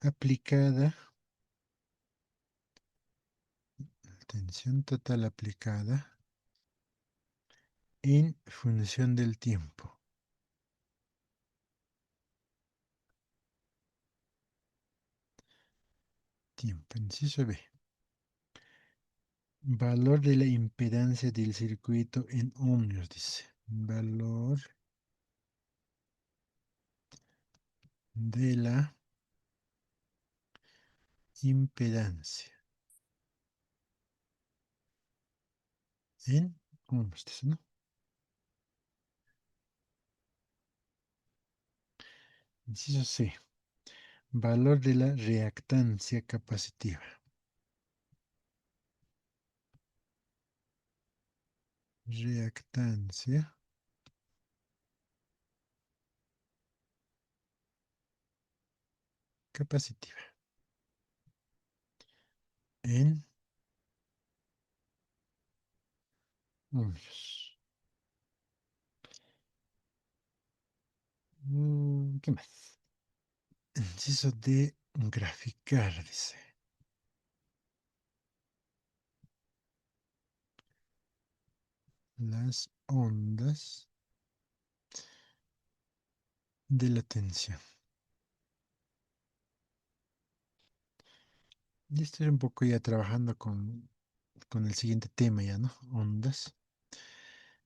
aplicada, tensión total aplicada en función del tiempo. Tiempo, inciso B. Valor de la impedancia del circuito en ohmios, dice. Valor de la impedancia en ohmios, dice, ¿no? Inciso C. Valor de la reactancia capacitiva. Reactancia capacitiva en ohmios. ¿Qué más? Inciso D. Graficar, dice. Las ondas de la tensión. Y estoy un poco ya trabajando con el siguiente tema ya, ¿no? Ondas.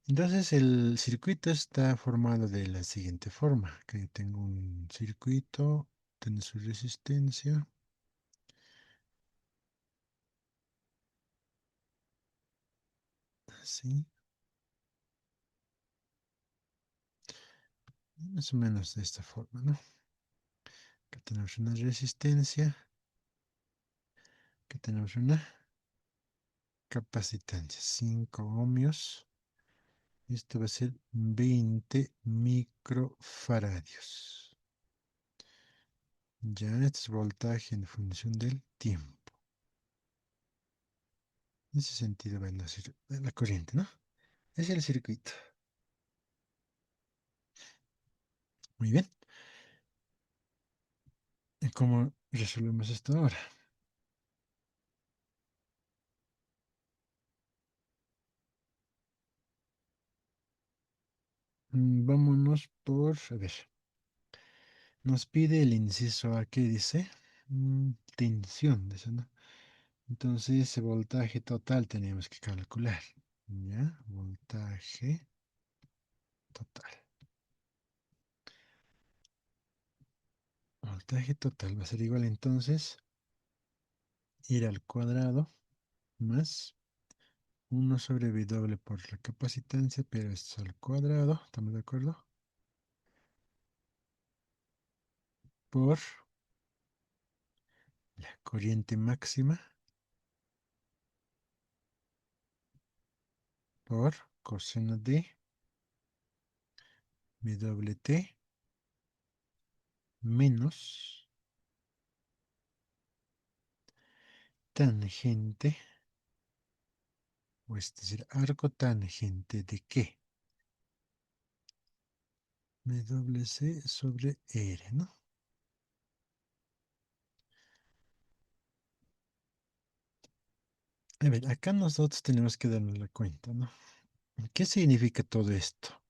Entonces el circuito está formado de la siguiente forma, que yo tengo un circuito, tiene su resistencia, así, más o menos de esta forma, ¿no? Acá tenemos una resistencia, acá tenemos una capacitancia, 5 ohmios, esto va a ser 20 microfaradios. Ya, este es voltaje en función del tiempo. En ese sentido va la corriente, ¿no? Es el circuito. Muy bien. ¿Y cómo resolvemos esto ahora? Vámonos por, a ver, nos pide el inciso A, ¿qué dice? Tensión, dice, ¿no? Entonces, ese voltaje total tenemos que calcular. ¿Ya? Voltaje total. Voltaje total va a ser igual entonces ir al cuadrado más 1/W por la capacitancia, pero esto es al cuadrado, ¿estamos de acuerdo? Por la corriente máxima por coseno de WT menos tangente, o es decir, arco tangente de qué? WC sobre R, ¿no? A ver, acá nosotros tenemos que darnos la cuenta, ¿no? ¿Qué significa todo esto?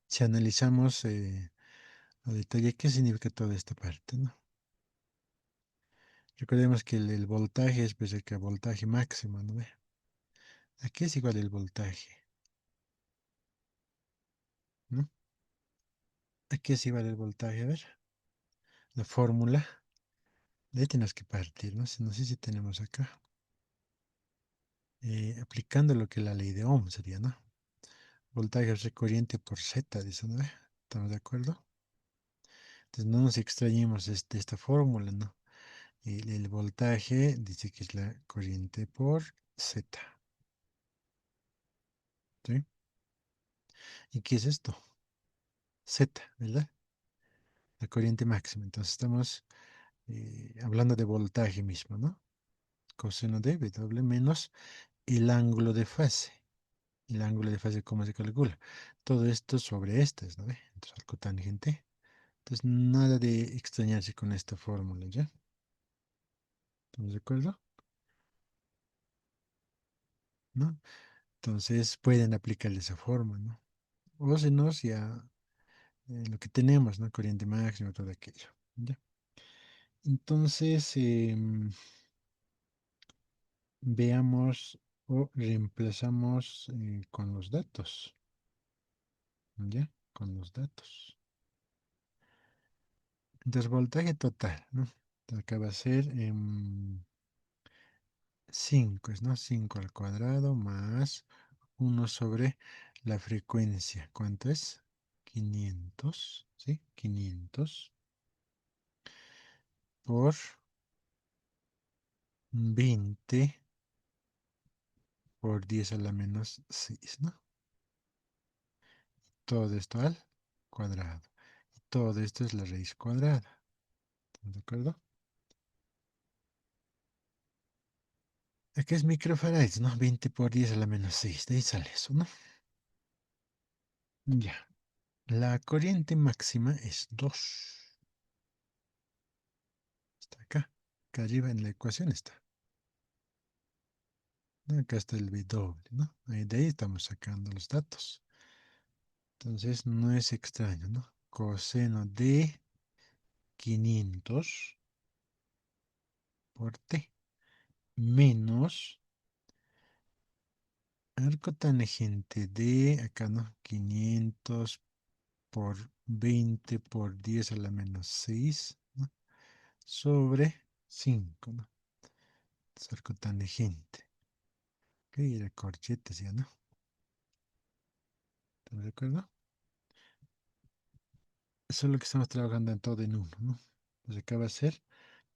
Si analizamos a detalle, ¿qué significa toda esta parte, ¿no? Recordemos que el voltaje es pues el voltaje máximo, ¿no ve? Aquí es igual el voltaje, ¿no? Aquí es igual el voltaje, a ver, la fórmula, de ahí tenemos que partir, ¿no? No sé si tenemos acá, aplicando lo que la ley de Ohm sería, ¿no? Voltaje es corriente por Z, dice, ¿no ve? ¿Estamos de acuerdo? Entonces no nos extrañemos de esta fórmula, ¿no? El voltaje dice que es la corriente por Z, ¿sí? ¿Y qué es esto? Z, ¿verdad? La corriente máxima. Entonces estamos hablando de voltaje mismo, ¿no? Coseno de W menos el ángulo de fase. El ángulo de fase, ¿cómo se calcula? Todo esto sobre estas, ¿no ve? Entonces, al cotangente Entonces, nada de extrañarse con esta fórmula, ¿ya? ¿Estamos de acuerdo? ¿No? Entonces, pueden aplicar esa forma, ¿no? O si no, si ya lo que tenemos, ¿no? Corriente máxima, todo aquello, ¿ya? Entonces, veamos o reemplazamos con los datos, ¿ya? Con los datos. Desvoltaje total, ¿no? Acá va a ser 5, ¿no? 5 al cuadrado más uno sobre la frecuencia. ¿Cuánto es? 500, ¿sí? 500 por 20 por 10 a la menos 6, ¿no? Todo esto al cuadrado. Y todo esto es la raíz cuadrada. ¿Estamos de acuerdo? Aquí es microfarads, ¿no? 20 por 10 a la menos 6. De ahí sale eso, ¿no? Ya. La corriente máxima es 2. Está acá. Acá arriba en la ecuación está. ¿No? Acá está el W, ¿no? De ahí estamos sacando los datos. Entonces no es extraño, ¿no? Coseno de 500 por T menos arco tangente de acá, ¿no? 500 por 20 por 10 a la menos 6, ¿no? Sobre 5, ¿no? Es arco tangente. Ok, era corchetes ya, ¿no? ¿Estamos de acuerdo? Eso es lo que estamos trabajando en todo en uno, ¿no? Entonces acá va a ser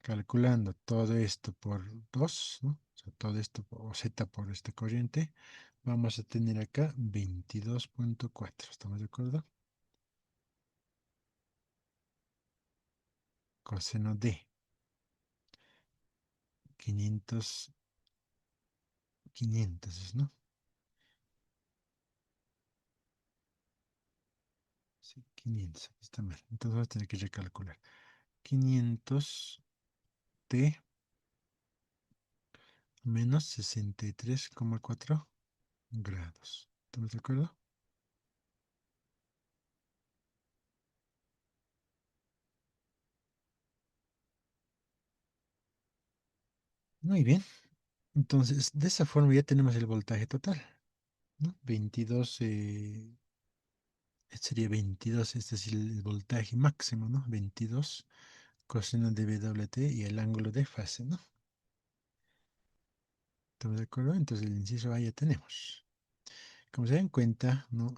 calculando todo esto por 2, ¿no? O sea, todo esto, o z por esta corriente, vamos a tener acá 22,4. ¿Estamos de acuerdo? Coseno de 500, 500, ¿no? Sí, 500, aquí está mal. Entonces vamos a tener que recalcular. 500 t menos 63,4 grados. ¿Estamos de acuerdo? Muy bien. Entonces, de esa forma ya tenemos el voltaje total, ¿no? 22, este sería 22, este es el voltaje máximo, ¿no? 22 coseno de WT y el ángulo de fase, ¿no? ¿Estamos de acuerdo? Entonces el inciso A ya tenemos. Como se dan cuenta, ¿no?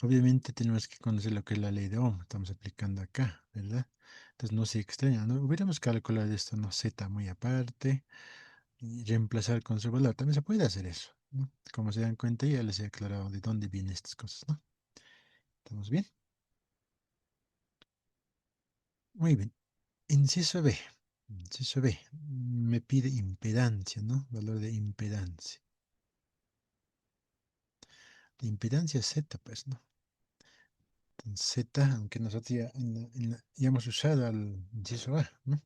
Obviamente tenemos que conocer lo que es la ley de Ohm, estamos aplicando acá, ¿verdad? Entonces no se extraña, ¿no? Hubiéramos calculado esto, ¿no? Z muy aparte y reemplazar con su valor. También se puede hacer eso, ¿no? Como se dan cuenta, ya les he aclarado de dónde vienen estas cosas, ¿no? ¿Estamos bien? Muy bien. Inciso B. Inciso B. Me pide impedancia, ¿no? Valor de impedancia. La impedancia es Z, pues, ¿no? Entonces, Z, aunque nosotros ya, ya hemos usado al inciso A, ¿no?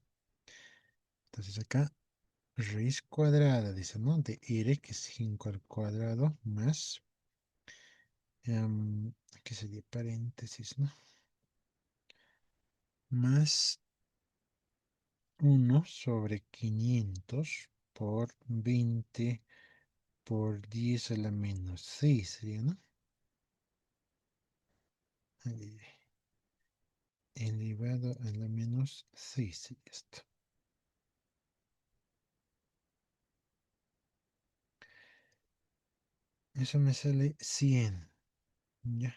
Entonces acá, raíz cuadrada, dice, ¿no? De R, que es 5 al cuadrado, más, ¿qué sería? Paréntesis, ¿no? Más 1/500 por 20 por 10 a la menos 6, sería, ¿no? Ahí, elevado a la menos 6 sería esto. Eso me sale 100. Ya,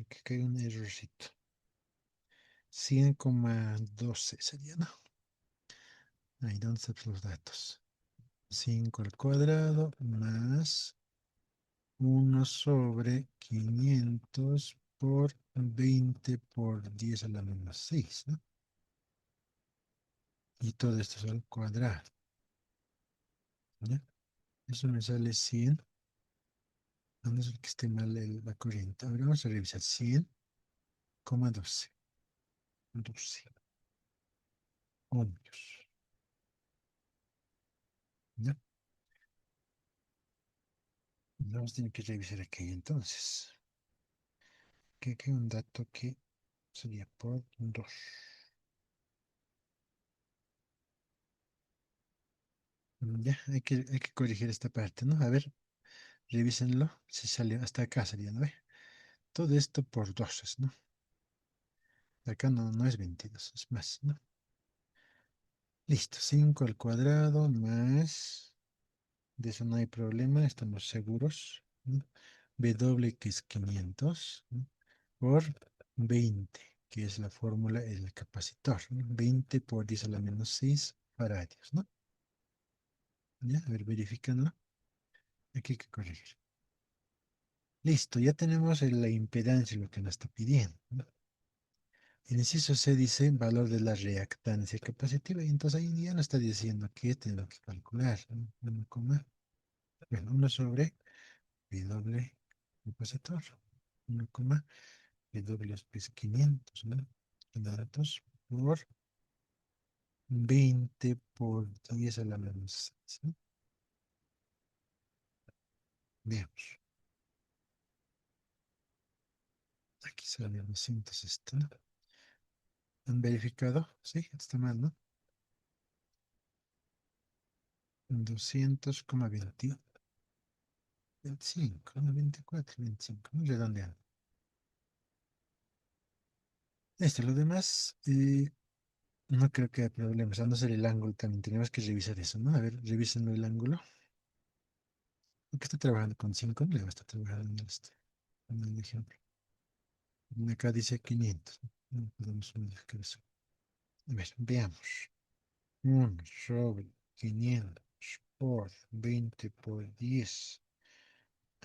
que hay un errorcito. 100,12 sería, ¿no? Ahí donde están los datos. 5 al cuadrado más 1/500 por 20 por 10 a la menos 6, ¿no? Y todo esto es al cuadrado, ¿ya? Eso me sale 100. A no ser que esté mal la corriente. Ahora vamos a revisar 100 0,12. 12 ohmios. ¿Ya? Vamos a tener que revisar aquí entonces. Que aquí hay un dato que sería por 2. Ya, hay que corregir esta parte, ¿no? A ver, revísenlo. Si salió hasta acá sería, ¿no ve? Todo esto por 2, ¿no? Acá no es 22, es más, ¿no? Listo, 5 al cuadrado más, de eso no hay problema, estamos seguros, ¿no? W que es 500, ¿no? Por 20, que es la fórmula del capacitor, ¿no? 20 por 10 a la menos 6 faradios, ¿no? Ya, a ver, verificando. Aquí hay que corregir. Listo, ya tenemos la impedancia, lo que nos está pidiendo, ¿no? El inciso C dice valor de la reactancia capacitiva, y entonces ahí ya nos está diciendo que tenemos que calcular, ¿no? 1 sobre W capacitor, 1, W es 500, ¿no? Datos por 20 por 10 a la menos 6, ¿no? Veamos. Aquí sale 200 esto, ¿no? ¿Han verificado? Sí, está mal, ¿no? 200,20, 25, no, 24, 25, muy redondeado. Lo demás, no creo que haya problemas. A no ser el ángulo también. Tenemos que revisar eso, ¿no? A ver, revisen el ángulo. Porque está trabajando con 5, no le va a estar trabajando en el ejemplo. Acá dice 500. No podemos modificar eso. A ver, veamos. 1 sobre 500 por 20 por 10.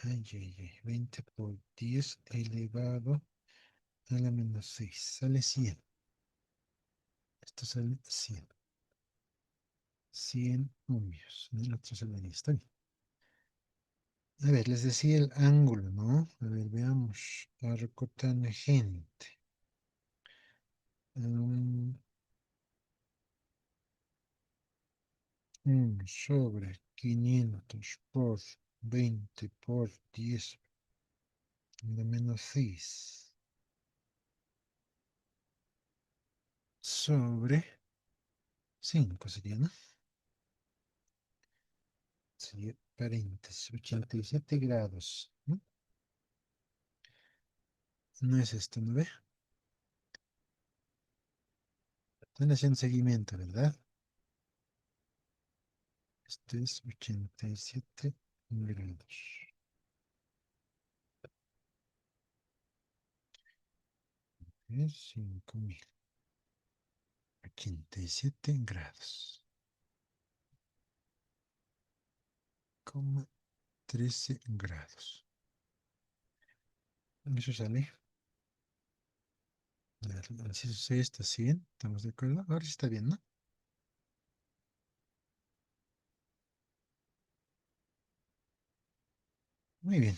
Ay, ay, ay. 20 por 10 elevado a la menos 6. Sale 100. Esto sale 100. 100 ohmios. El otro sale ahí. Está bien. A ver, les decía el ángulo, ¿no? A ver, veamos. Arco tangente. Um, 1 sobre 500 por 20 por 10 a la menos 6 sobre 5 sería, ¿no? Sería paréntesis, 87 grados, ¿no? No es esto, ¿no ve? Están haciendo seguimiento, ¿verdad? Este es 87 grados. Es 5087 grados. 13 grados. Eso sale. Si sucede está 100, ¿estamos de acuerdo? Ahora sí está bien, ¿no? Muy bien.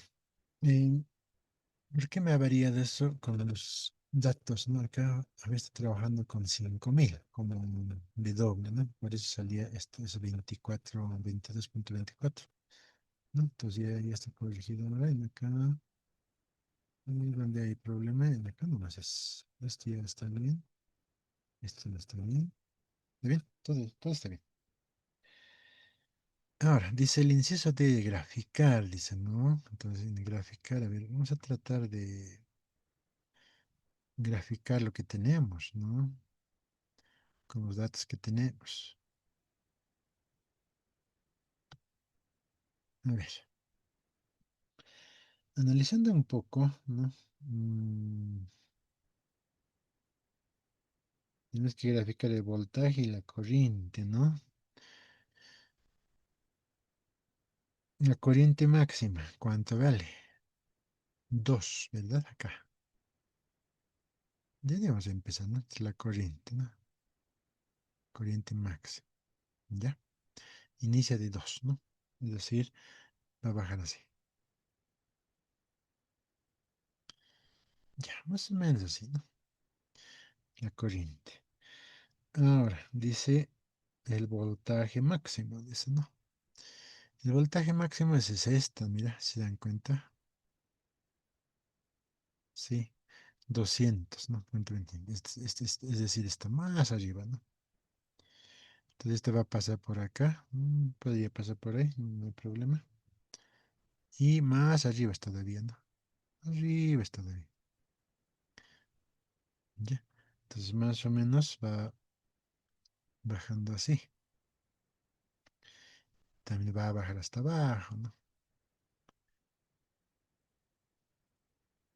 Eh, ¿Por qué me habría de eso con los datos, ¿no? Acá había estado trabajando con 5000 como de doble, ¿no? Por eso salía esto, es 24, 22,24, ¿no? Entonces ya está corregido ahora. En acá, donde hay problema, en acá nomás es. Esto ya está bien. Esto no está bien. ¿Está bien? Todo está bien. Ahora, dice el inciso de graficar, dice, ¿no? Entonces, en graficar, a ver, vamos a tratar de graficar lo que tenemos, ¿no? Con los datos que tenemos. A ver, analizando un poco, ¿no? Mm, Tienes que graficar el voltaje y la corriente, ¿no? La corriente máxima, ¿cuánto vale? 2, ¿verdad? Acá. Ya debemos empezar, ¿no? Esta es la corriente, ¿no? Corriente máxima, ¿ya? Inicia de 2, ¿no? Es decir, va a bajar así. Ya, más o menos así, ¿no? la corriente. Ahora, dice el voltaje máximo, dice, ¿no? El voltaje máximo es esta, mira, si dan cuenta. Sí, 200, ¿no? Punto 20. Es decir, está más arriba, ¿no? Entonces este va a pasar por acá. Podría pasar por ahí, no hay problema. Y más arriba está todavía, ¿no? Arriba está todavía. Ya. Entonces más o menos va bajando así. También va a bajar hasta abajo, ¿no?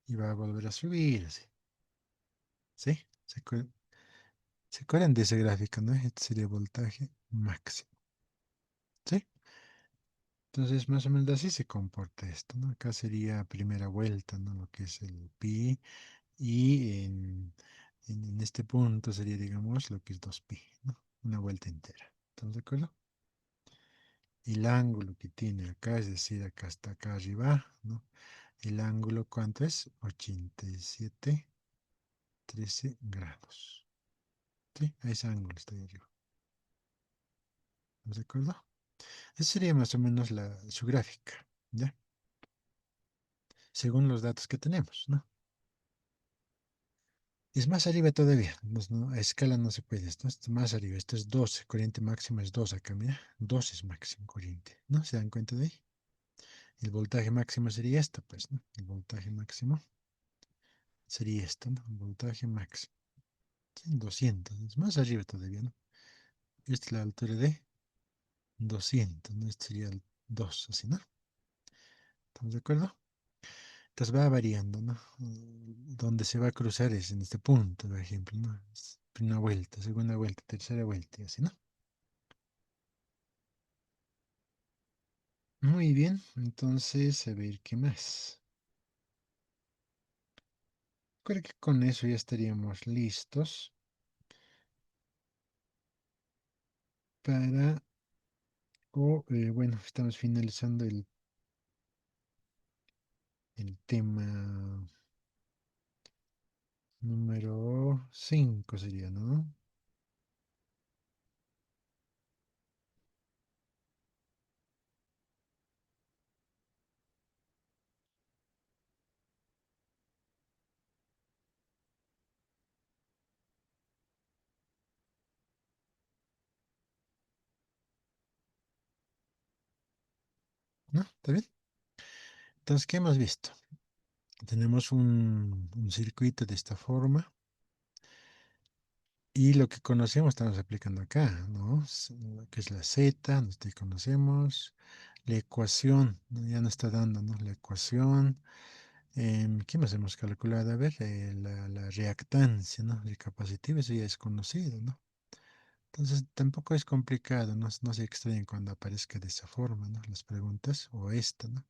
Y va a volver a subir así. ¿Sí? ¿Se acuerdan de ese gráfico, no? Este sería voltaje máximo. ¿Sí? Entonces, más o menos así se comporta esto, ¿no? Acá sería primera vuelta, ¿no? Lo que es el pi. Y en este punto sería, digamos, lo que es 2pi, ¿no? Una vuelta entera. ¿Estamos de acuerdo? Y el ángulo que tiene acá, es decir, acá hasta acá arriba, ¿no? El ángulo, ¿cuánto es? 87,13 grados. ¿Sí? A ese ángulo está ahí arriba. ¿Estamos de acuerdo? Esa sería más o menos su gráfica, ¿ya? Según los datos que tenemos, ¿no? Es más arriba todavía, a escala no se puede, esto es más arriba, esto es 12, corriente máxima es 2 acá, mira, 2 es máximo corriente, ¿no? ¿Se dan cuenta de ahí? El voltaje máximo sería esto, pues, ¿no? El voltaje máximo sería esto, ¿no? El voltaje máximo, sí, 200, es más arriba todavía, ¿no? Esta es la altura de 200, ¿no? Este sería el 2, así, ¿no? ¿Estamos de acuerdo? Entonces va variando, ¿no? Donde se va a cruzar es en este punto, por ejemplo, ¿no? Es primera vuelta, segunda vuelta, tercera vuelta, y así, ¿no? Muy bien, entonces a ver qué más. Creo que con eso ya estaríamos listos para, bueno, estamos finalizando el tema número 5 sería, ¿no? ¿No? ¿Está bien? Entonces, ¿qué hemos visto? Tenemos un circuito de esta forma y lo que conocemos estamos aplicando acá, ¿no? Lo que es la Z, nosotros conocemos, la ecuación, ¿no? Ya nos está dando, ¿no? La ecuación. ¿Qué más hemos calculado? A ver, la reactancia, ¿no? El capacitivo, eso ya es conocido, ¿no? Entonces tampoco es complicado, no se extrañen cuando aparezca de esa forma, ¿no? Las preguntas o esta, ¿no?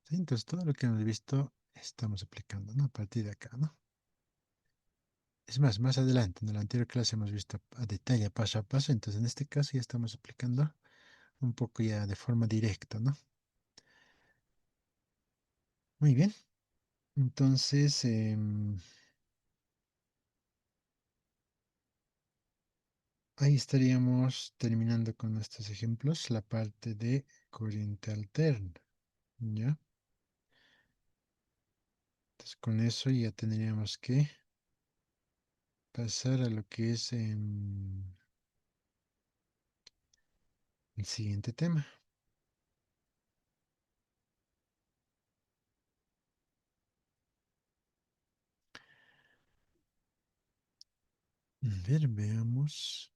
Sí, entonces todo lo que hemos visto estamos aplicando, ¿no? A partir de acá, ¿no? Es más adelante, en la anterior clase hemos visto a detalle, paso a paso, entonces en este caso ya estamos aplicando un poco ya de forma directa, ¿no? Muy bien, entonces ahí estaríamos terminando con estos ejemplos, la parte de corriente alterna, ¿ya? Entonces con eso ya tendríamos que pasar a lo que es el siguiente tema. A ver, veamos.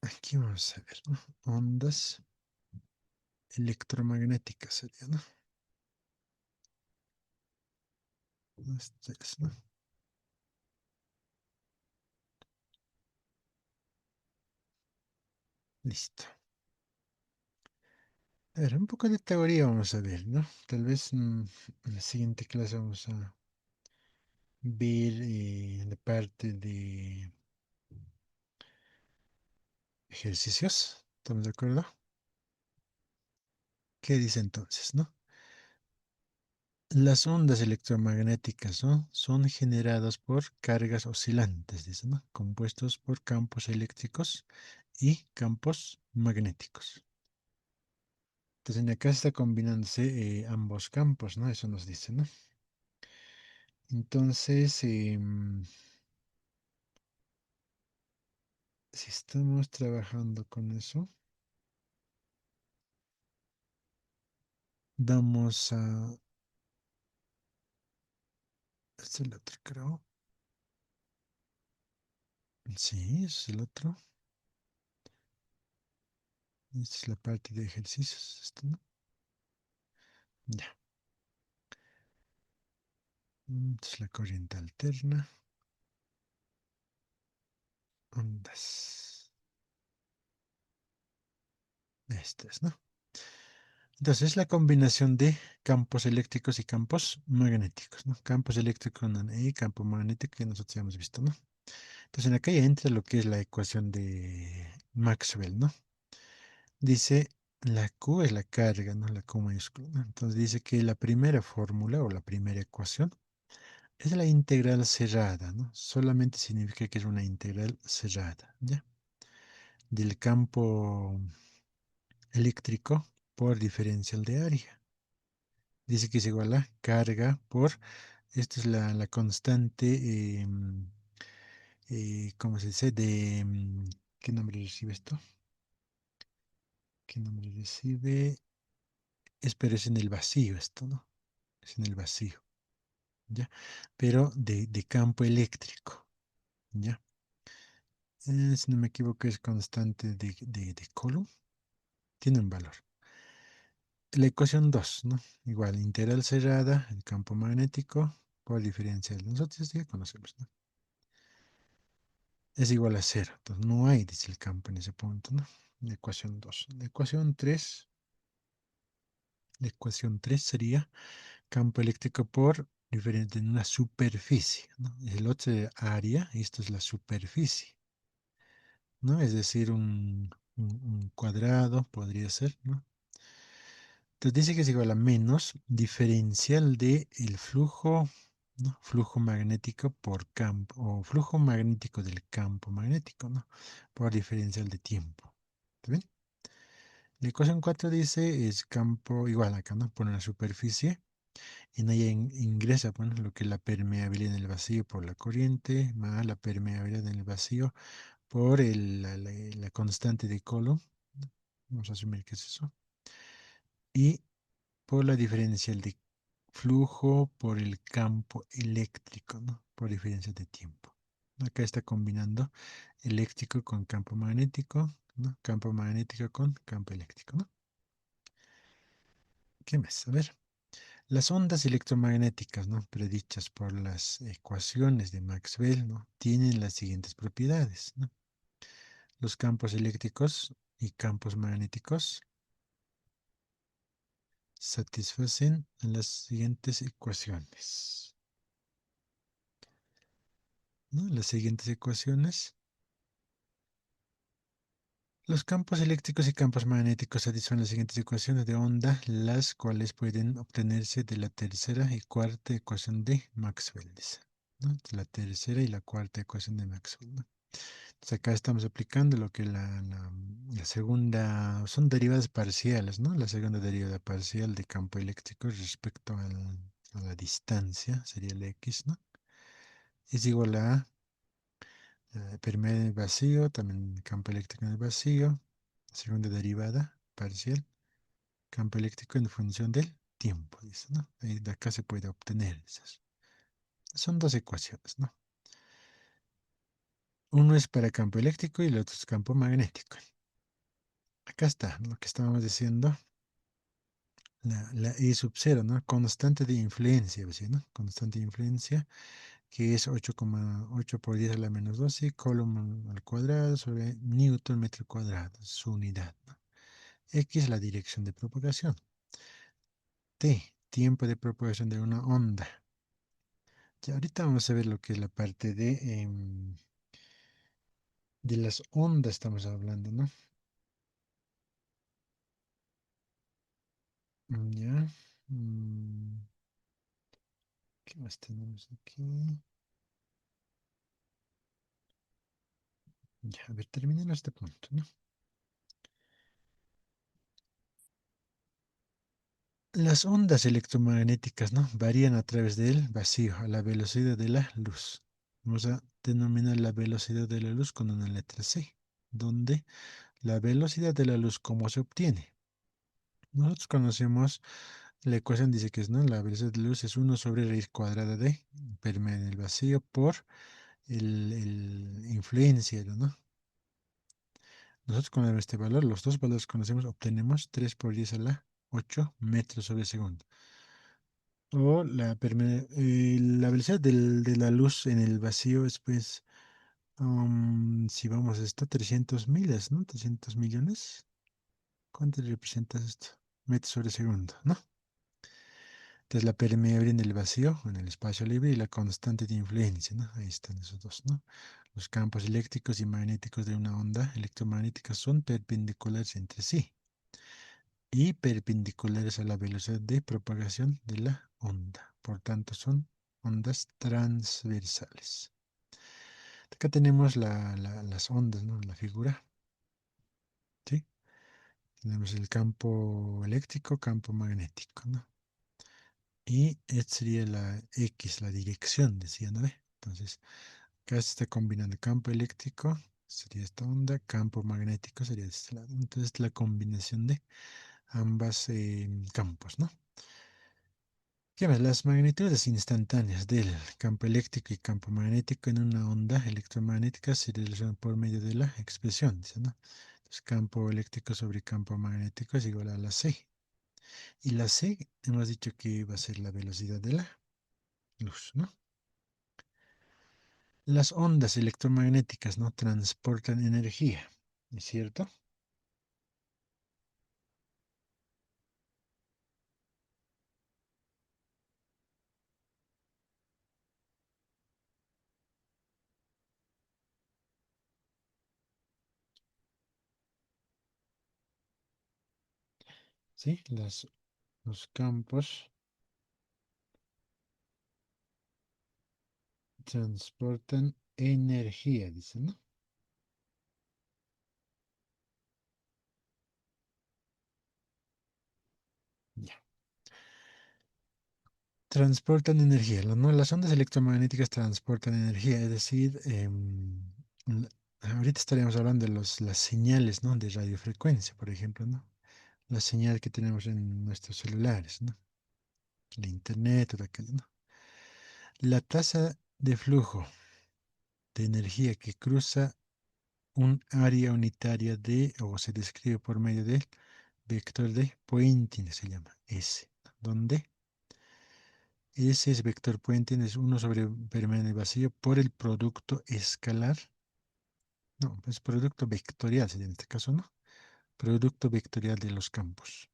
Aquí vamos a ver, ¿no? Ondas electromagnéticas sería, ¿no? Este es, ¿no? Listo. A ver, un poco de teoría vamos a ver, ¿no? Tal vez en la siguiente clase vamos a ver la parte de ejercicios. ¿Estamos de acuerdo? ¿Qué dice entonces, no? Las ondas electromagnéticas, ¿no? Son generadas por cargas oscilantes, dice, ¿no? Compuestos por campos eléctricos y campos magnéticos. Entonces, en acá está combinándose ambos campos, ¿no? Eso nos dice, ¿no? Entonces, si estamos trabajando con eso, vamos a... Este es el otro, creo. Sí, es el otro. Esta es la parte de ejercicios. Esto, ¿no? Ya. Esta es la corriente alterna. Ondas. Estas, ¿no? Entonces, es la combinación de campos eléctricos y campos magnéticos, ¿no? Campos eléctricos y campo magnético que nosotros ya hemos visto, ¿no? Entonces, en acá ya entra lo que es la ecuación de Maxwell, ¿no? Dice, la Q es la carga, ¿no? La Q mayúscula, ¿no? Entonces, dice que la primera fórmula o la primera ecuación es la integral cerrada, ¿no? Solamente significa que es una integral cerrada, ¿ya? Del campo eléctrico por diferencial de área. Dice que es igual a carga por, esta es la constante, ¿cómo se dice? ¿Qué nombre recibe esto? ¿Qué nombre recibe? Pero es en el vacío esto, ¿no? Es en el vacío, ¿ya? Pero de campo eléctrico, ¿ya? Si no me equivoco es constante de Coulomb, tiene un valor. La ecuación 2, ¿no? Igual, integral cerrada, el campo magnético por diferencial. Nosotros ya conocemos, ¿no? Es igual a cero. Entonces no hay, dice el campo en ese punto, ¿no? La ecuación 2. La ecuación 3 sería campo eléctrico por diferente en una superficie, ¿no? El otro es área, y esto es la superficie, ¿no? Es decir, un cuadrado podría ser, ¿no? Entonces dice que es igual a menos diferencial de el flujo, ¿no? Flujo magnético por campo, o flujo magnético del campo magnético, ¿no? Por diferencial de tiempo. ¿Está bien? La ecuación 4 dice es campo igual acá, ¿no? Por una superficie. En ella ingresa, bueno, lo que es la permeabilidad en el vacío por la corriente, más la permeabilidad en el vacío por la constante de Coulomb. Vamos a asumir que es eso. Y por la diferencial de flujo por el campo eléctrico, ¿no? Por diferencia de tiempo. Acá está combinando eléctrico con campo magnético, ¿no? Campo magnético con campo eléctrico, ¿no? ¿Qué más? A ver. Las ondas electromagnéticas, ¿no? Predichas por las ecuaciones de Maxwell, ¿no? Tienen las siguientes propiedades, ¿no? Los campos eléctricos y campos magnéticos satisfacen las siguientes ecuaciones, ¿no? Las siguientes ecuaciones. Los campos eléctricos y campos magnéticos satisfacen las siguientes ecuaciones de onda, las cuales pueden obtenerse de la tercera y cuarta ecuación de Maxwell, dice, ¿no? La tercera y la cuarta ecuación de Maxwell, ¿no? Entonces acá estamos aplicando lo que la segunda, son derivadas parciales, ¿no? La segunda derivada parcial de campo eléctrico respecto a la distancia, sería el X, ¿no? Es igual a permeabilidad en el vacío, también campo eléctrico en el vacío, segunda derivada parcial, campo eléctrico en función del tiempo, dice, ¿no? Ahí de acá se puede obtener esas. Son dos ecuaciones, ¿no? Uno es para campo eléctrico y el otro es campo magnético. Acá está lo que estábamos diciendo, la E sub 0, ¿no? Constante de influencia, ¿no? Constante de influencia, que es 8,8 por 10 a la menos 12, Coulomb al cuadrado sobre Newton metro cuadrado, su unidad, ¿no? X, la dirección de propagación. T, tiempo de propagación de una onda. Ya, ahorita vamos a ver lo que es la parte de las ondas, estamos hablando, ¿no? Ya. mm, ¿Qué más tenemos aquí? Ya, a ver, terminemos este punto, ¿no? Las ondas electromagnéticas, ¿no? Varían a través del vacío a la velocidad de la luz. Vamos a denominar la velocidad de la luz con una letra C, donde la velocidad de la luz, ¿cómo se obtiene? Nosotros conocemos la ecuación, dice que es, ¿no? La velocidad de la luz es uno sobre raíz cuadrada de permear en el vacío por el influencia, ¿no? Nosotros con este valor, los dos valores que conocemos, obtenemos 3 por 10 a la 8 metros sobre segundo. O la velocidad de la luz en el vacío es, pues, si vamos a esto, 300 millas, ¿no? 300 millones. ¿Cuánto representa esto? Metros sobre segundo, ¿no? Entonces la permeabilidad en el vacío, en el espacio libre y la constante de influencia, ¿no? Ahí están esos dos, ¿no? Los campos eléctricos y magnéticos de una onda electromagnética son perpendiculares entre sí y perpendiculares a la velocidad de propagación de la onda. Por tanto, son ondas transversales. Acá tenemos las ondas, ¿no? La figura, ¿sí? Tenemos el campo eléctrico, campo magnético, ¿no? Y esta sería la X, la dirección, decía, ¿no ve? Entonces, acá se está combinando campo eléctrico, sería esta onda, campo magnético sería de este lado. Entonces, la combinación de ambas campos, ¿no? ¿Qué más? Las magnitudes instantáneas del campo eléctrico y campo magnético en una onda electromagnética se relacionan por medio de la expresión, dice, ¿no? Entonces, campo eléctrico sobre campo magnético es igual a la C. Y la C hemos dicho que va a ser la velocidad de la luz, ¿no? Las ondas electromagnéticas no transportan energía, ¿es cierto? Sí, los campos transportan energía, dice, ¿no? Ya. Transportan energía, ¿no? Las ondas electromagnéticas transportan energía, es decir, la- ahorita estaríamos hablando de las señales, ¿no? De radiofrecuencia, por ejemplo, ¿no? La señal que tenemos en nuestros celulares, ¿no? El internet, todo aquello, ¿no? La tasa de flujo de energía que cruza un área unitaria de, o se describe por medio del vector de Poynting, se llama S, donde ese es vector Poynting, es uno sobre permanente vacío por el producto escalar, no, es producto vectorial, sería en este caso, ¿no? Producto vectorial de los campos,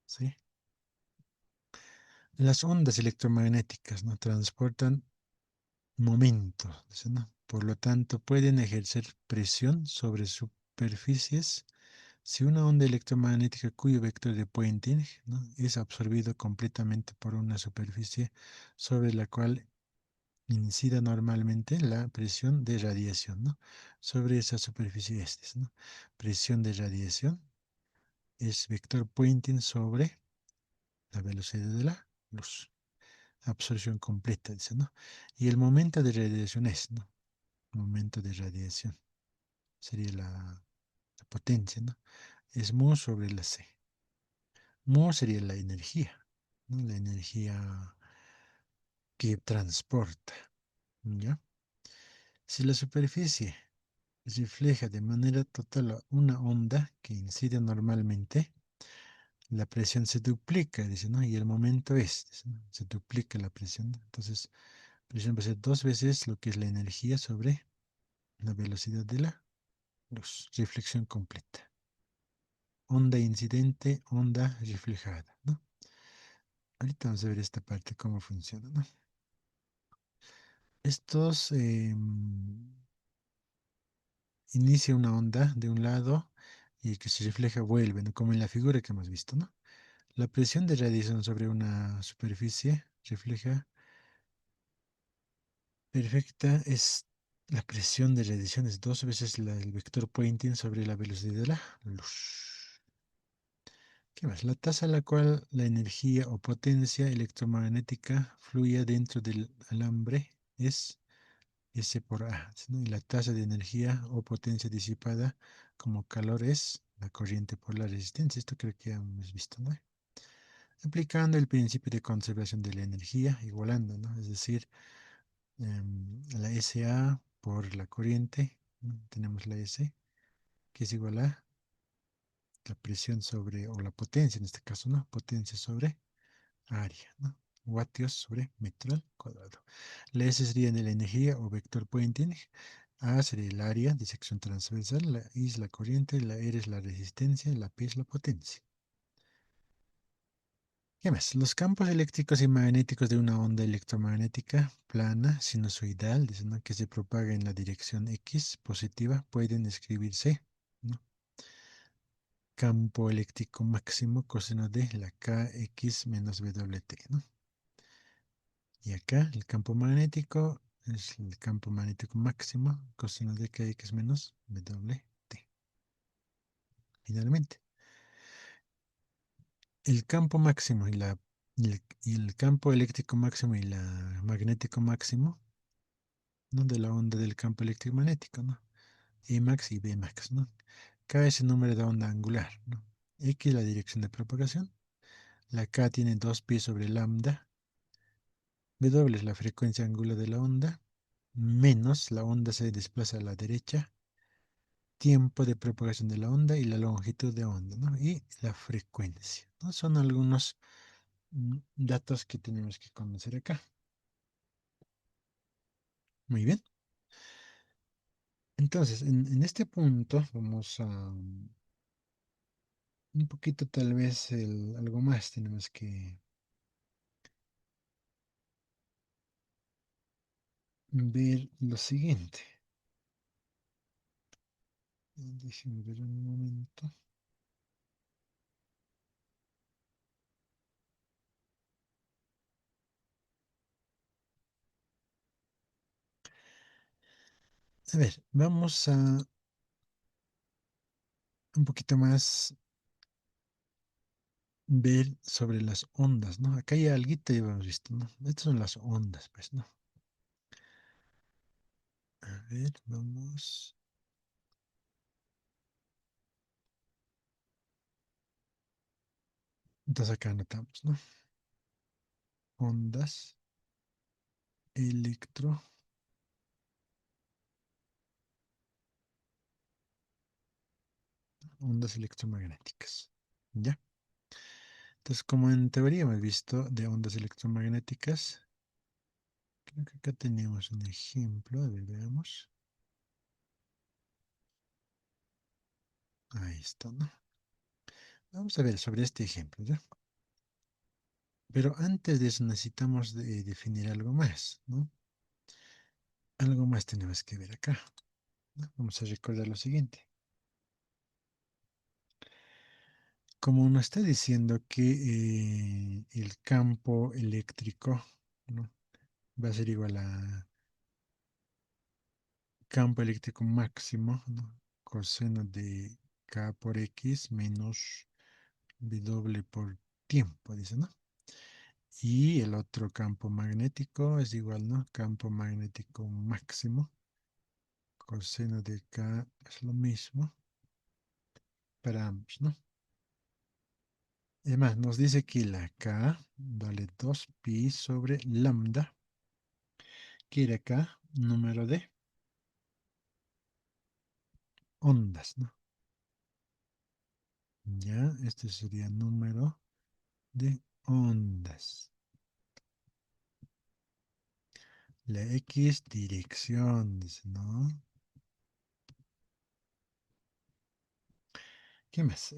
¿sí? Las ondas electromagnéticas, ¿no? Transportan momentos, dice, ¿no? Por lo tanto, pueden ejercer presión sobre superficies. Si una onda electromagnética cuyo vector de Poynting, ¿no? es absorbido completamente por una superficie sobre la cual incida normalmente la presión de radiación, ¿no? Sobre esa superficie este, ¿no? Presión de radiación es vector Poynting sobre la velocidad de la luz. Absorción completa, dice, ¿no? Y el momento de radiación es, ¿no? Momento de radiación sería la potencia, ¿no? Es mu sobre la C. Mu sería la energía, ¿no? La energía que transporta, ¿ya? Si la superficie refleja de manera total una onda que incide normalmente, la presión se duplica, dice, ¿no? Y el momento es, dice, ¿no? Se duplica la presión, ¿no? Entonces, presión va a ser dos veces lo que es la energía sobre la velocidad de la luz. Reflexión completa. Onda incidente, onda reflejada, ¿no? Ahorita vamos a ver esta parte, cómo funciona, ¿no? Estos inicia una onda de un lado y que se refleja vuelve, ¿no? Como en la figura que hemos visto, ¿no? La presión de radiación sobre una superficie refleja perfecta es la presión de radiación es dos veces el vector Poynting sobre la velocidad de la luz. ¿Qué más? La tasa a la cual la energía o potencia electromagnética fluye dentro del alambre es S por A, ¿no? Y la tasa de energía o potencia disipada como calor es la corriente por la resistencia. Esto creo que ya hemos visto, ¿no? Aplicando el principio de conservación de la energía, igualando, ¿no? Es decir, la SA por la corriente, ¿no? Tenemos la S, que es igual a la presión sobre, o la potencia en este caso, ¿no? Potencia sobre área, ¿no? Vatios sobre metro al cuadrado. La S sería de la energía o vector Poynting. A sería el área de sección transversal, la I es la corriente, la R es la resistencia, la P es la potencia. ¿Qué más? Los campos eléctricos y magnéticos de una onda electromagnética plana, sinusoidal, dice, ¿no? Que se propaga en la dirección X positiva, pueden escribirse, ¿no? Campo eléctrico máximo coseno de la Kx menos WT, ¿no? Y acá el campo magnético es el campo magnético máximo coseno de Kx menos WT. Finalmente, el campo máximo y el campo eléctrico máximo y la magnético máximo, ¿no? De la onda del campo eléctrico magnético, ¿no? Emax y Bmax, ¿no? K es el número de onda angular, ¿no? X la dirección de propagación. La K tiene 2pi sobre lambda. W es la frecuencia angular de la onda. Menos la onda se desplaza a la derecha. Tiempo de propagación de la onda y la longitud de onda, ¿no? Y la frecuencia, ¿no? Son algunos datos que tenemos que conocer acá. Muy bien. Entonces, en este punto vamos a un poquito tal vez algo más tenemos que ver lo siguiente. Déjenme ver un momento. A ver, vamos a un poquito más ver sobre las ondas, ¿no? Acá hay algo que hemos visto, ¿no? Estas son las ondas, pues, ¿no? A ver, vamos. Entonces acá anotamos, ¿no? Ondas electro, ondas electromagnéticas. ¿Ya? Entonces, como en teoría hemos visto de ondas electromagnéticas, creo que acá tenemos un ejemplo, a ver, veamos. Ahí está, ¿no? Vamos a ver sobre este ejemplo, ¿ya? Pero antes de eso necesitamos definir algo más, ¿no? Algo más tenemos que ver acá, ¿no? Vamos a recordar lo siguiente. Como nos está diciendo que el campo eléctrico, ¿no? Va a ser igual a campo eléctrico máximo, ¿no? Coseno de K por X menos W por tiempo, dice, ¿no? Y el otro campo magnético es igual, ¿no? Campo magnético máximo, coseno de K es lo mismo para ambos, ¿no? Además, nos dice que la K vale 2pi sobre lambda, que era acá número de ondas, ¿no? Ya, este sería número de ondas. La X dirección, dice, ¿no? ¿Qué más?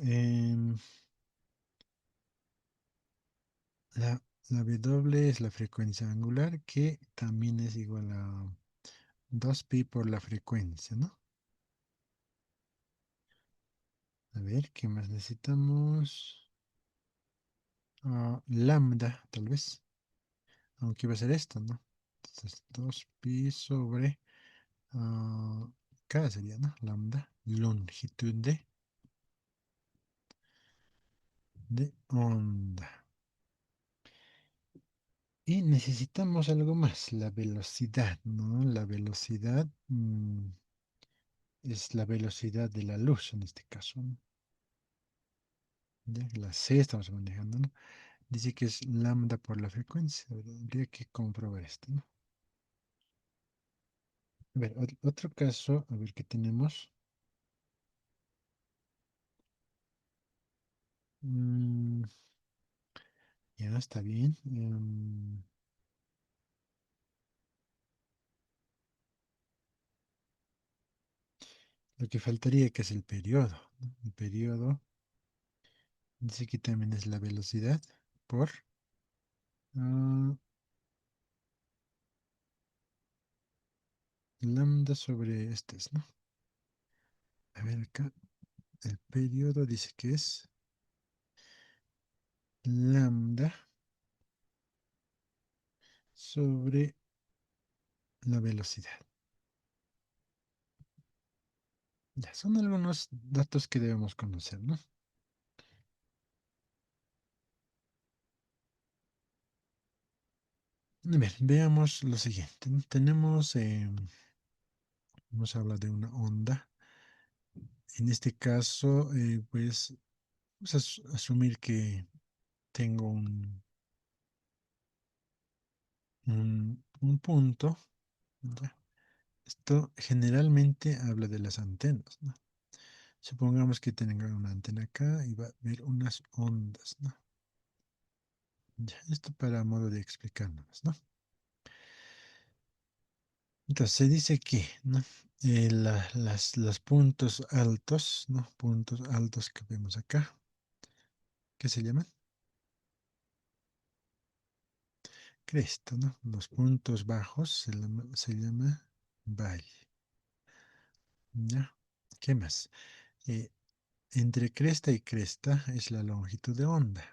La W es la frecuencia angular, que también es igual a 2pi por la frecuencia, ¿no? A ver, ¿qué más necesitamos? Lambda, tal vez. aunque va a ser esto, ¿no? Entonces 2pi sobre K sería, ¿no? Lambda, longitud de onda. Y necesitamos algo más, la velocidad, ¿no? La velocidad es la velocidad de la luz en este caso, ¿no? Ya, la C estamos manejando, ¿no? Dice que es lambda por la frecuencia. Habría que comprobar esto, ¿no? A ver, otro caso, a ver qué tenemos. Mm, ya está bien. Lo que faltaría que es el periodo, ¿no? El periodo dice que también es la velocidad por ah, lambda sobre este, ¿no? A ver acá, el periodo dice que es lambda sobre la velocidad. Ya, son algunos datos que debemos conocer, ¿no? A ver, veamos lo siguiente, ¿no? Tenemos, vamos a hablar de una onda. En este caso, pues, vamos a asumir que tengo un punto, ¿ya? Esto generalmente habla de las antenas, ¿no? Supongamos que tenga una antena acá y va a haber unas ondas, ¿no? Ya, esto para modo de explicarnos, ¿no? Entonces se dice que, ¿no? Los puntos altos, ¿no? Puntos altos que vemos acá, ¿qué se llaman? Cresta, ¿no? Los puntos bajos se llama valle, ¿ya? ¿Qué más? Eh, entre cresta y cresta es la longitud de onda,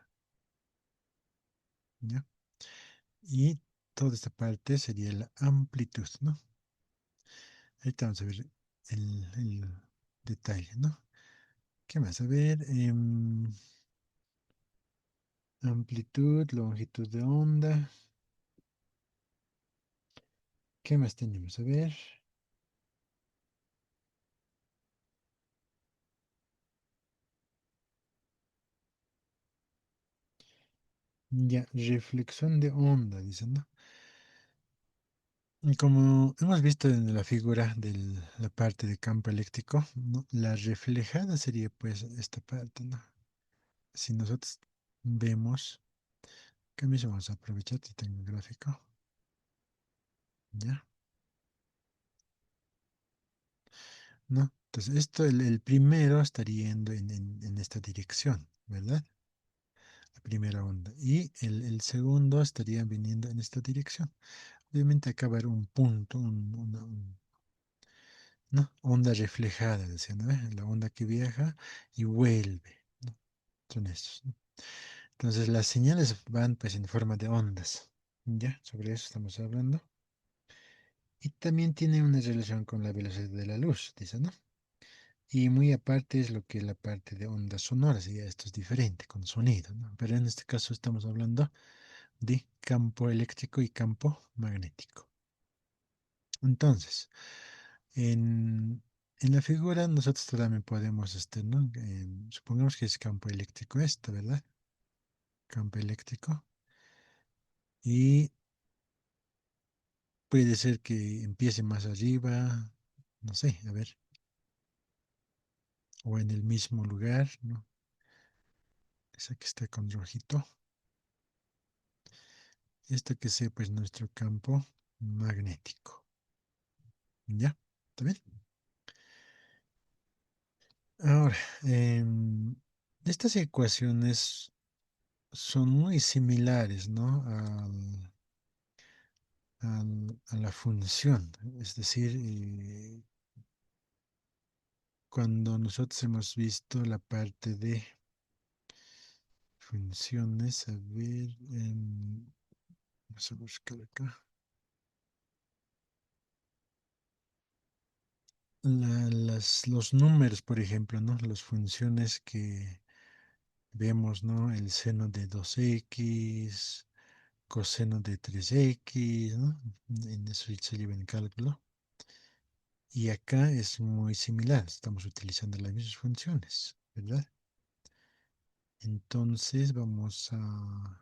¿ya? Y toda esta parte sería la amplitud, ¿no? Ahorita vamos a ver el detalle, ¿no? ¿Qué más? A ver, amplitud, longitud de onda. ¿Qué más tenemos? A ver, ya, reflexión de onda, dicen, ¿no? Y como hemos visto en la figura de la parte de campo eléctrico, ¿no? La reflejada sería pues esta parte, ¿no? Si nosotros vemos, que mismo vamos a aprovechar si tengo el gráfico, ¿ya? ¿No? Entonces, esto, el primero estaría yendo en esta dirección, ¿verdad? La primera onda. Y el segundo estaría viniendo en esta dirección. Obviamente acá va a haber un punto, ¿no? Onda reflejada, decía, ¿no? La onda que viaja y vuelve, ¿no? Son estos, ¿no? Entonces las señales van pues en forma de ondas, ¿ya? Sobre eso estamos hablando. Y también tiene una relación con la velocidad de la luz, dice, ¿no? Y muy aparte es lo que es la parte de ondas sonoras, y ya esto es diferente con sonido, ¿no? Pero en este caso estamos hablando de campo eléctrico y campo magnético. Entonces, en la figura nosotros también podemos, ¿no? Supongamos que es campo eléctrico esto, ¿verdad? Campo eléctrico. Y puede ser que empiece más arriba, no sé, a ver, o en el mismo lugar, ¿no? Esa que está con rojito. Esto que sea pues nuestro campo magnético. ¿Ya? ¿Está bien? Ahora, estas ecuaciones son muy similares, ¿no? A la función. Es decir, cuando nosotros hemos visto la parte de funciones, a ver, Vamos a buscar acá. Los números, por ejemplo, ¿no? Las funciones que vemos, ¿no? El seno de 2x, coseno de 3x, ¿no? En eso se lleva en cálculo. Y acá es muy similar, estamos utilizando las mismas funciones, ¿verdad? Entonces vamos a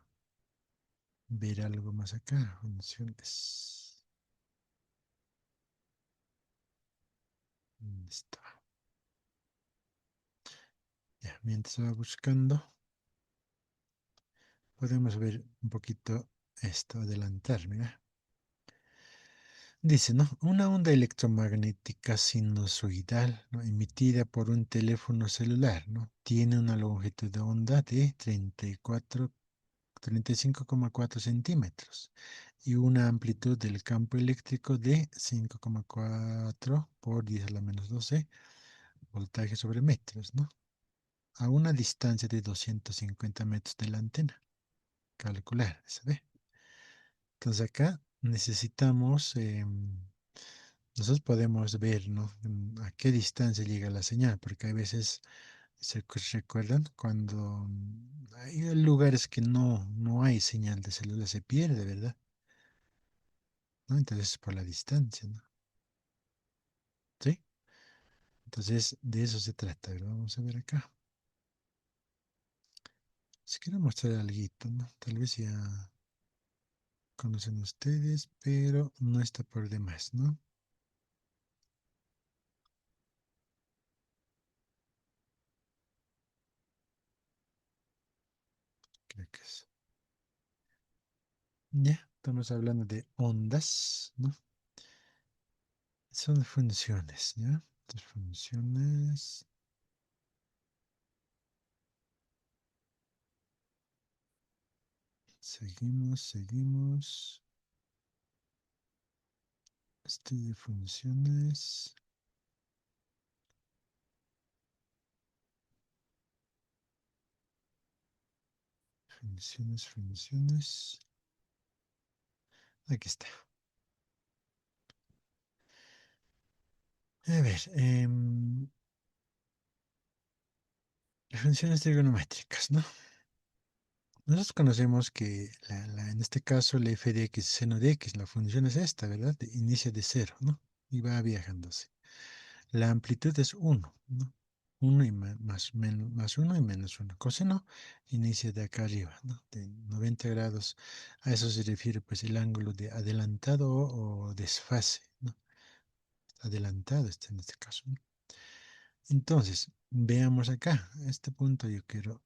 ver algo más acá, funciones. ¿Dónde está? Ya, mientras va buscando, podemos ver un poquito esto, adelantar, mira. Dice, ¿no? Una onda electromagnética sinusoidal, ¿no? Emitida por un teléfono celular, ¿no? Tiene una longitud de onda de 35,4 centímetros y una amplitud del campo eléctrico de 5,4 por 10 a la menos 12 voltaje sobre metros, ¿no? A una distancia de 250 metros de la antena. Calcular, ¿se ve? Entonces acá necesitamos, nosotros podemos ver, ¿no? A qué distancia llega la señal, porque hay veces, ¿se recuerdan? Cuando hay lugares que no hay señal de celular, se pierde, ¿verdad? ¿No? Entonces, por la distancia, ¿no? ¿Sí? Entonces, de eso se trata, ¿verdad? Vamos a ver acá. Si quiero mostrar algo, ¿no? Tal vez ya conocen ustedes, pero no está por demás, ¿no? Creo que es. Ya, estamos hablando de ondas, ¿no? Son funciones, ¿ya? Estas funciones. Seguimos, seguimos. Estudio de funciones. Funciones, funciones. Aquí está. A ver, funciones trigonométricas, ¿no? Nosotros conocemos que en este caso la f de x seno de x, la función es esta, ¿verdad? Inicia de cero, ¿no? Y va viajándose. La amplitud es uno, ¿no? Uno y más, menos, más uno y menos uno. Coseno inicia de acá arriba, ¿no? De 90 grados. A eso se refiere pues el ángulo de adelantado o desfase, ¿no? Adelantado está en este caso, ¿no? Entonces, veamos acá. Este punto yo quiero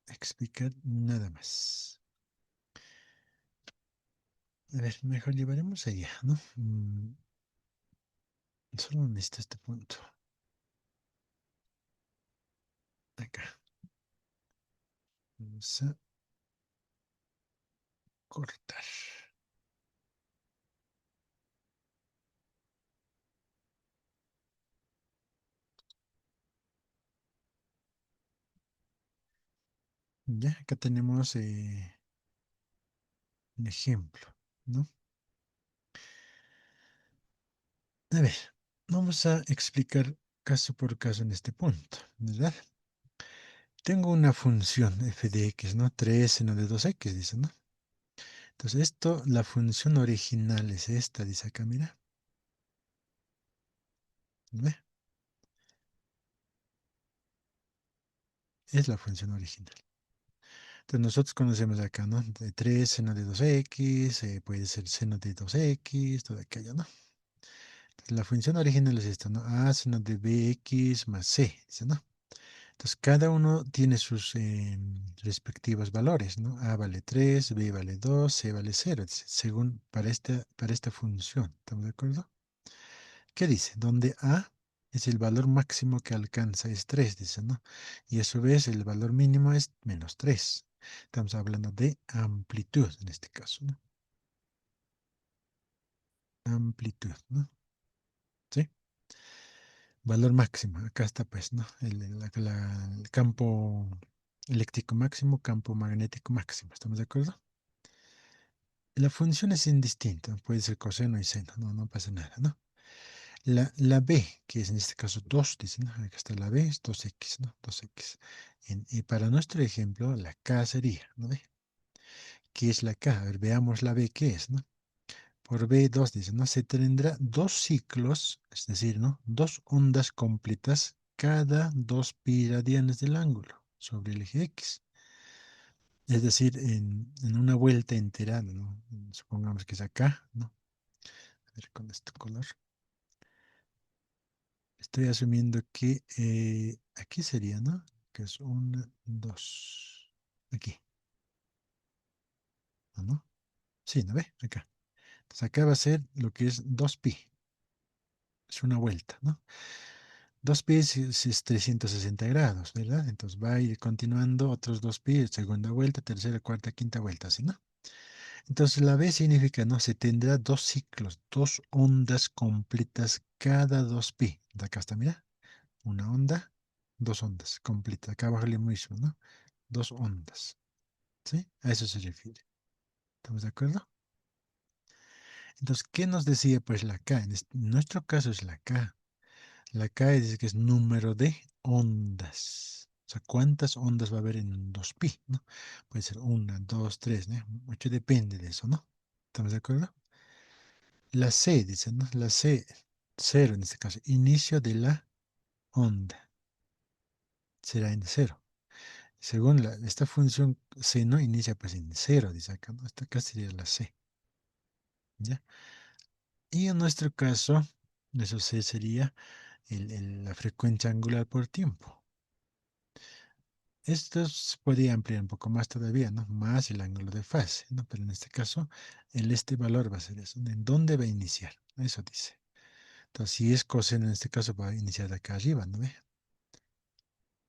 explicar nada más. A ver, mejor llevaremos allá, ¿no? Solo necesito este punto. Acá. Vamos a cortar. Ya, acá tenemos un ejemplo, ¿no? A ver, vamos a explicar caso por caso en este punto, ¿verdad? Tengo una función f de x, ¿no? 3 seno de 2x, dice, ¿no? Entonces esto, la función original es esta, dice acá, mira. ¿Ve? Es la función original. Entonces nosotros conocemos acá, ¿no? De 3 seno de 2x, puede ser seno de 2x, todo aquello, ¿no? Entonces, la función original es esta, ¿no? A seno de bx más c, dice, ¿no? Entonces, cada uno tiene sus respectivos valores, ¿no? A vale 3, B vale 2, C vale 0, dice, según para esta función. ¿Estamos de acuerdo? ¿Qué dice? Donde A es el valor máximo que alcanza, es 3, dice, ¿no? Y a su vez el valor mínimo es menos 3. Estamos hablando de amplitud en este caso, ¿no? Amplitud, ¿no? ¿Sí? Valor máximo, acá está pues, ¿no? El campo eléctrico máximo, campo magnético máximo, ¿estamos de acuerdo? La función es indistinta, puede ser coseno y seno, no pasa nada, ¿no? La b, que es en este caso 2, dice, ¿no? Acá está la b, es 2x, ¿no? 2x. Y para nuestro ejemplo, la k sería, ¿no ve? ¿Qué es la k? A ver, veamos la b, ¿qué es, no? Por b2 dice, ¿no? Se tendrá dos ciclos, es decir, ¿no? Dos ondas completas cada 2pi radianes del ángulo sobre el eje x. Es decir, en una vuelta entera, ¿no? Supongamos que es acá, ¿no? A ver, con este color. Estoy asumiendo que aquí sería, ¿no? Que es una, dos. Aquí, ¿no? Sí, ¿no ve? Acá. Entonces acá va a ser lo que es 2pi. Es una vuelta, ¿no? 2pi es 360 grados, ¿verdad? Entonces va a ir continuando otros 2pi, segunda vuelta, tercera, cuarta, quinta vuelta, ¿sí, no? Entonces la B significa, ¿no? Se tendrá dos ciclos, dos ondas completas cada 2pi. De acá está, mira. Una onda, dos ondas completas. Acá abajo lo mismo, ¿no? Dos ondas. ¿Sí? A eso se refiere. ¿Estamos de acuerdo? Entonces, ¿qué nos decía pues la K? En nuestro caso es la K. La K dice que es número de ondas. O sea, ¿cuántas ondas va a haber en un 2pi? ¿No? Puede ser una, dos, tres, ¿no? Mucho depende de eso, ¿no? ¿Estamos de acuerdo? La C, dice, ¿no? La C, cero en este caso, inicio de la onda. Será en cero. Según esta función C, ¿no? Inicia pues en cero, dice acá, ¿no? Esta acá sería la C, ¿ya? Y en nuestro caso, eso C sería la frecuencia angular por tiempo. Esto se podría ampliar un poco más todavía, ¿no? Más el ángulo de fase, ¿no? Pero en este caso, este valor va a ser eso. ¿En dónde va a iniciar? Eso dice. Entonces, si es coseno, en este caso va a iniciar de acá arriba, ¿no ve?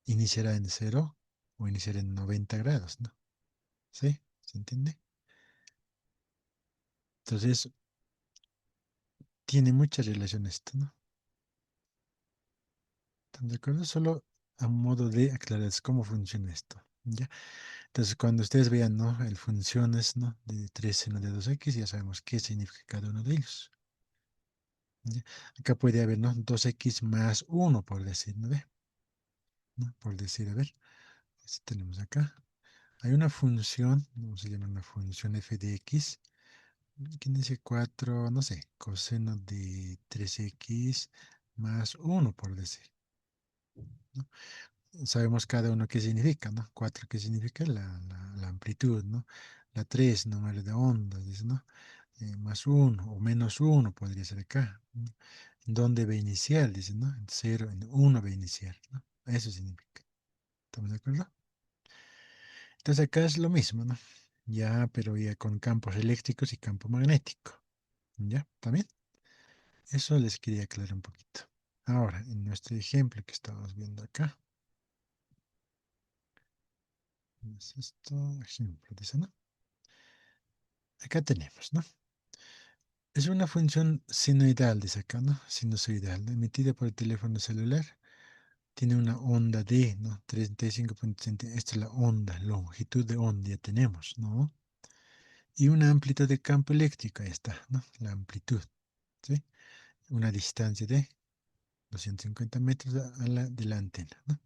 Iniciará en cero o iniciará en 90 grados, ¿no? ¿Sí? ¿Se entiende? Entonces, tiene mucha relación esto, ¿no? ¿Están de acuerdo? Solo a modo de aclarar cómo funciona esto, ¿ya? Entonces, cuando ustedes vean, ¿no? El funciones, ¿no? De 3 seno de 2x, ya sabemos qué significa cada uno de ellos, ¿ya? Acá puede haber, ¿no? 2x más 1, por decir, ¿no ve? ¿No? Por decir, a ver, si tenemos acá. Hay una función, vamos a llamar una función f de x, que dice 4, no sé, coseno de 3x más 1, por decir, ¿no? Sabemos cada uno qué significa, ¿no? 4 qué significa la amplitud, ¿no? La 3 número de ondas, dice, ¿no? Más uno o menos uno podría ser acá, ¿no? ¿Dónde va a iniciar? Dice, ¿no? En 0, en 1 va a iniciar, ¿no? Eso significa. ¿Estamos de acuerdo? Entonces acá es lo mismo, ¿no? Ya, pero ya con campos eléctricos y campo magnético. ¿Ya? ¿También? Eso les quería aclarar un poquito. Ahora, en nuestro ejemplo que estamos viendo acá, es esto, ejemplo, dice, ¿no? Acá tenemos, ¿no? Es una función sinoidal, dice acá, ¿no? Sinusoidal, ¿no? Emitida por el teléfono celular. Tiene una onda de, ¿no? 35 centímetros. Esta es la onda, longitud de onda, ya tenemos, ¿no? Y una amplitud de campo eléctrico, ahí está, ¿no? La amplitud, ¿sí? Una distancia de 250 metros de la antena, ¿no?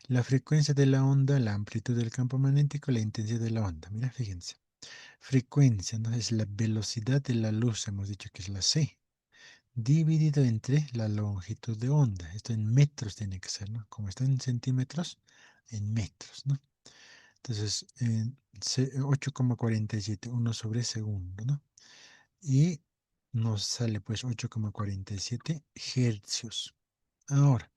La frecuencia de la onda, la amplitud del campo magnético, la intensidad de la onda. Mira, fíjense. Frecuencia, ¿no? Es la velocidad de la luz, hemos dicho que es la c, dividido entre la longitud de onda. Esto en metros tiene que ser, ¿no? Como está en centímetros, en metros, ¿no? Entonces, 8,47, 1 sobre segundo, ¿no? Y nos sale pues 8,47 hercios. Ahora,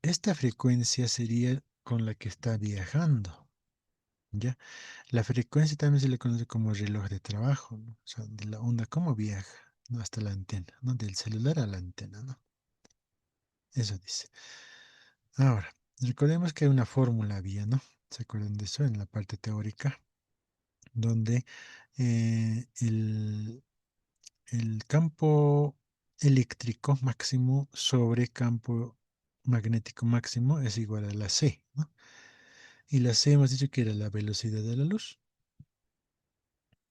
esta frecuencia sería con la que está viajando, ¿ya? La frecuencia también se le conoce como reloj de trabajo, ¿no? O sea, de la onda, cómo viaja, ¿no? Hasta la antena, ¿no? Del celular a la antena, ¿no? Eso dice. Ahora, recordemos que hay una fórmula había, ¿no? ¿Se acuerdan de eso en la parte teórica? Donde el campo eléctrico máximo sobre campo magnético máximo es igual a la C, ¿no? Y la C hemos dicho que era la velocidad de la luz.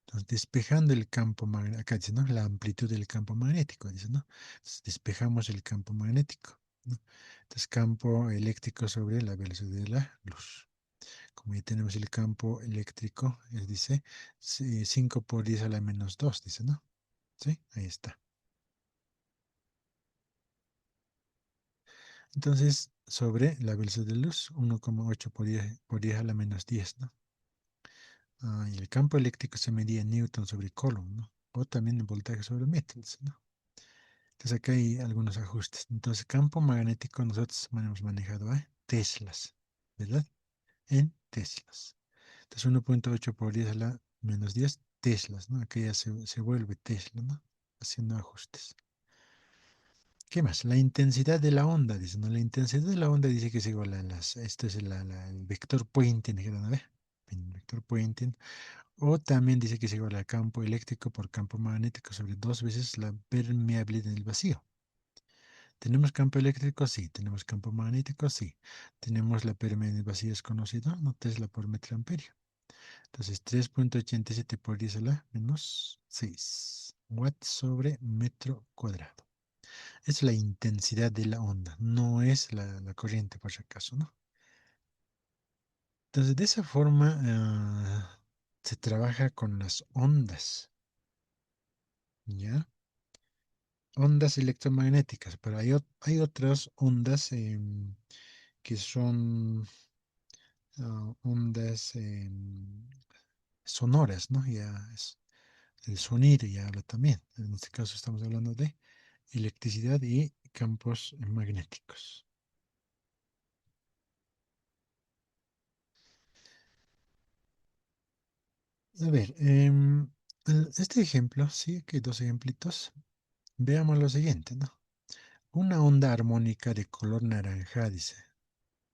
Entonces, despejando el campo magnético, acá dice, ¿no? La amplitud del campo magnético, dice, ¿no? Entonces, despejamos el campo magnético, ¿no? Entonces, campo eléctrico sobre la velocidad de la luz. Como ya tenemos el campo eléctrico, dice 5 por 10 a la menos 2, dice, ¿no? Sí, ahí está. Entonces, sobre la velocidad de luz, 1,8 por 10 a la menos 10, ¿no? Y el campo eléctrico se medía en newton sobre coulomb, ¿no? O también en voltaje sobre metros, ¿no? Entonces acá hay algunos ajustes. Entonces, campo magnético nosotros hemos manejado a teslas, ¿verdad? En teslas. Entonces, 1,8 por 10 a la menos 10 teslas, ¿no? Acá ya se vuelve Tesla, ¿no? Haciendo ajustes. ¿Qué más? La intensidad de la onda, dice, ¿no? La intensidad de la onda dice que es igual a esto es el vector Poynting, ¿no? ¿Ve? El vector Poynting. O también dice que es igual al campo eléctrico por campo magnético sobre dos veces la permeabilidad en el vacío. ¿Tenemos campo eléctrico? Sí. ¿Tenemos campo magnético? Sí. ¿Tenemos la permeabilidad en el vacío es conocido? No, Tesla por metro amperio. Entonces, 3,87 por 10 a la menos 6 watts sobre metro cuadrado. Es la intensidad de la onda, no es la corriente, por si acaso, ¿no? Entonces, de esa forma se trabaja con las ondas, ¿ya? Ondas electromagnéticas, pero hay otras ondas que son ondas sonoras, ¿no? Ya es el sonido ya habla también. En este caso estamos hablando de electricidad y campos magnéticos. A ver, este ejemplo, sí, que hay dos ejemplitos. Veamos lo siguiente, ¿no? Una onda armónica de color naranja, dice.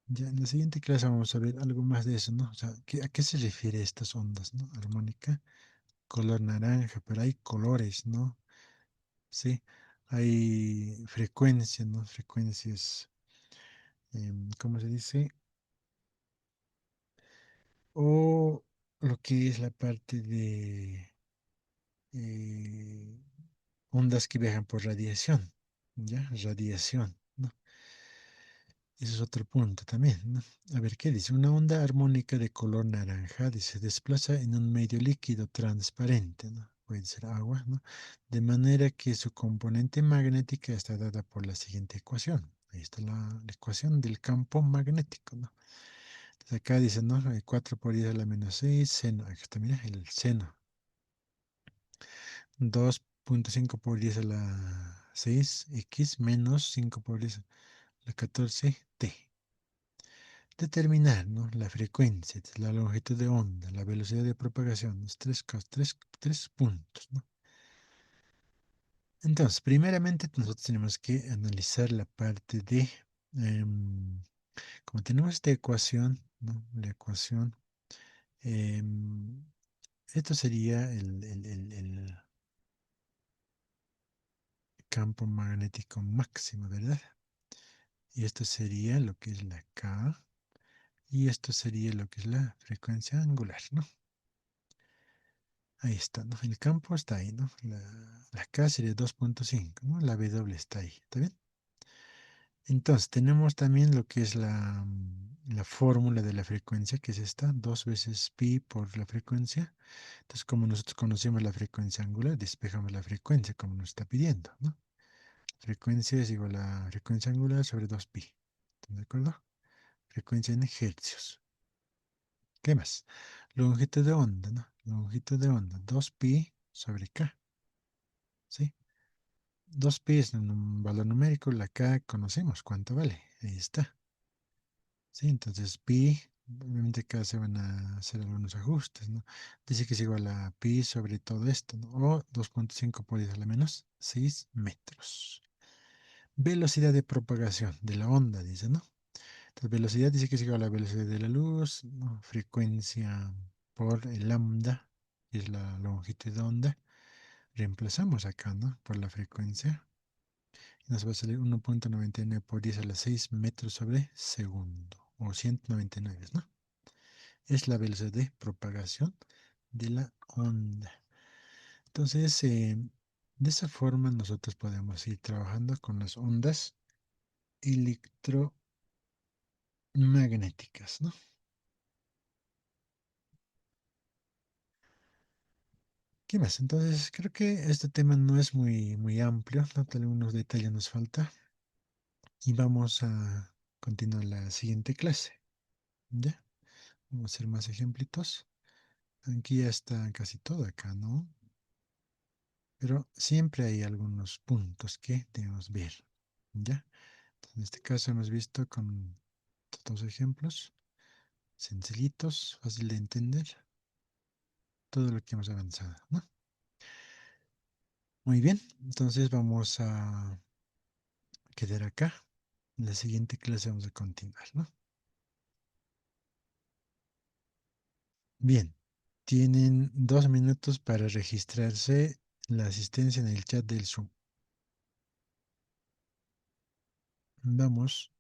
Ya en la siguiente clase vamos a ver algo más de eso, ¿no? O sea, ¿a qué se refiere estas ondas, ¿no? Armónica, color naranja, pero hay colores, ¿no? Sí, hay frecuencias, ¿no? Frecuencias, ¿cómo se dice? O lo que es la parte de eh, ondas que viajan por radiación, ¿ya? Radiación, ¿no? Ese es otro punto también, ¿no? A ver, ¿qué dice? Una onda armónica de color naranja se desplaza en un medio líquido transparente, ¿no? Puede ser agua, ¿no? De manera que su componente magnética está dada por la siguiente ecuación. Ahí está la ecuación del campo magnético, ¿no? Entonces acá dice, ¿no? 4 por 10 a la menos 6 seno. Aquí está, mira, el seno. 2,5 por 10 a la 6 x menos 5 por 10 a la 14 t. Determinar, ¿no? La frecuencia, la longitud de onda, la velocidad de propagación, los tres puntos, ¿no? Entonces, primeramente nosotros tenemos que analizar la parte de, em, como tenemos esta ecuación, ¿no? La ecuación, em, esto sería el campo magnético máximo, ¿verdad? Y esto sería lo que es la K, y esto sería lo que es la frecuencia angular, ¿no? Ahí está, ¿no? El campo está ahí, ¿no? La K sería 2,5, ¿no? La W está ahí, ¿está bien? Entonces, tenemos también lo que es la fórmula de la frecuencia, que es esta, 2 veces pi por la frecuencia. Entonces, como nosotros conocemos la frecuencia angular, despejamos la frecuencia como nos está pidiendo, ¿no? Frecuencia es igual a frecuencia angular sobre 2pi. ¿Están de acuerdo? Frecuencia en hercios. ¿Qué más? Longitud de onda, ¿no? Longitud de onda, 2pi sobre k, ¿sí? 2pi es un valor numérico, la k conocemos cuánto vale, ahí está. ¿Sí? Entonces pi, obviamente acá se van a hacer algunos ajustes, ¿no? Dice que es igual a pi sobre todo esto, ¿no? O 2,5 por 10 a la menos 6 metros. Velocidad de propagación de la onda, dice, ¿no? Entonces velocidad dice que es igual a la velocidad de la luz, ¿no? Frecuencia por el lambda, que es la longitud de onda. Reemplazamos acá, ¿no? Por la frecuencia. Y nos va a salir 1,99 por 10 a la 6 metros sobre segundo. O 199, ¿no? Es la velocidad de propagación de la onda. Entonces, de esa forma nosotros podemos ir trabajando con las ondas electromagnéticas, ¿no? ¿Qué más? Entonces, creo que este tema no es muy amplio, ¿no? Algunos detalles nos falta y vamos a continuar la siguiente clase, ¿ya? Vamos a hacer más ejemplitos. Aquí ya está casi todo acá, ¿no? Pero siempre hay algunos puntos que debemos ver, ¿ya? En este caso hemos visto con estos dos ejemplos, sencillitos, fácil de entender, todo lo que hemos avanzado, ¿no? Muy bien, entonces vamos a quedar acá. En la siguiente clase vamos a continuar, ¿no? Bien, tienen 2 minutos para registrarse la asistencia en el chat del Zoom. Vamos.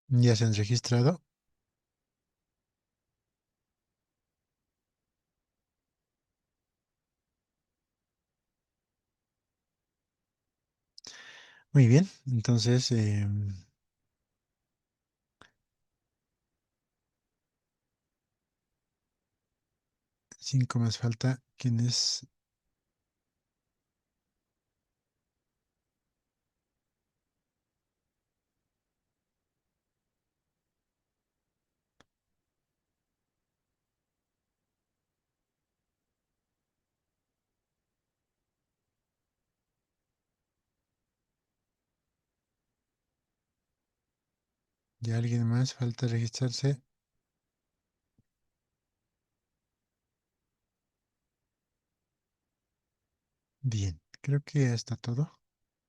¿Ya se han registrado? Muy bien, entonces 5 más falta. ¿Quién es? ¿Ya alguien más falta registrarse? Bien, creo que ya está todo.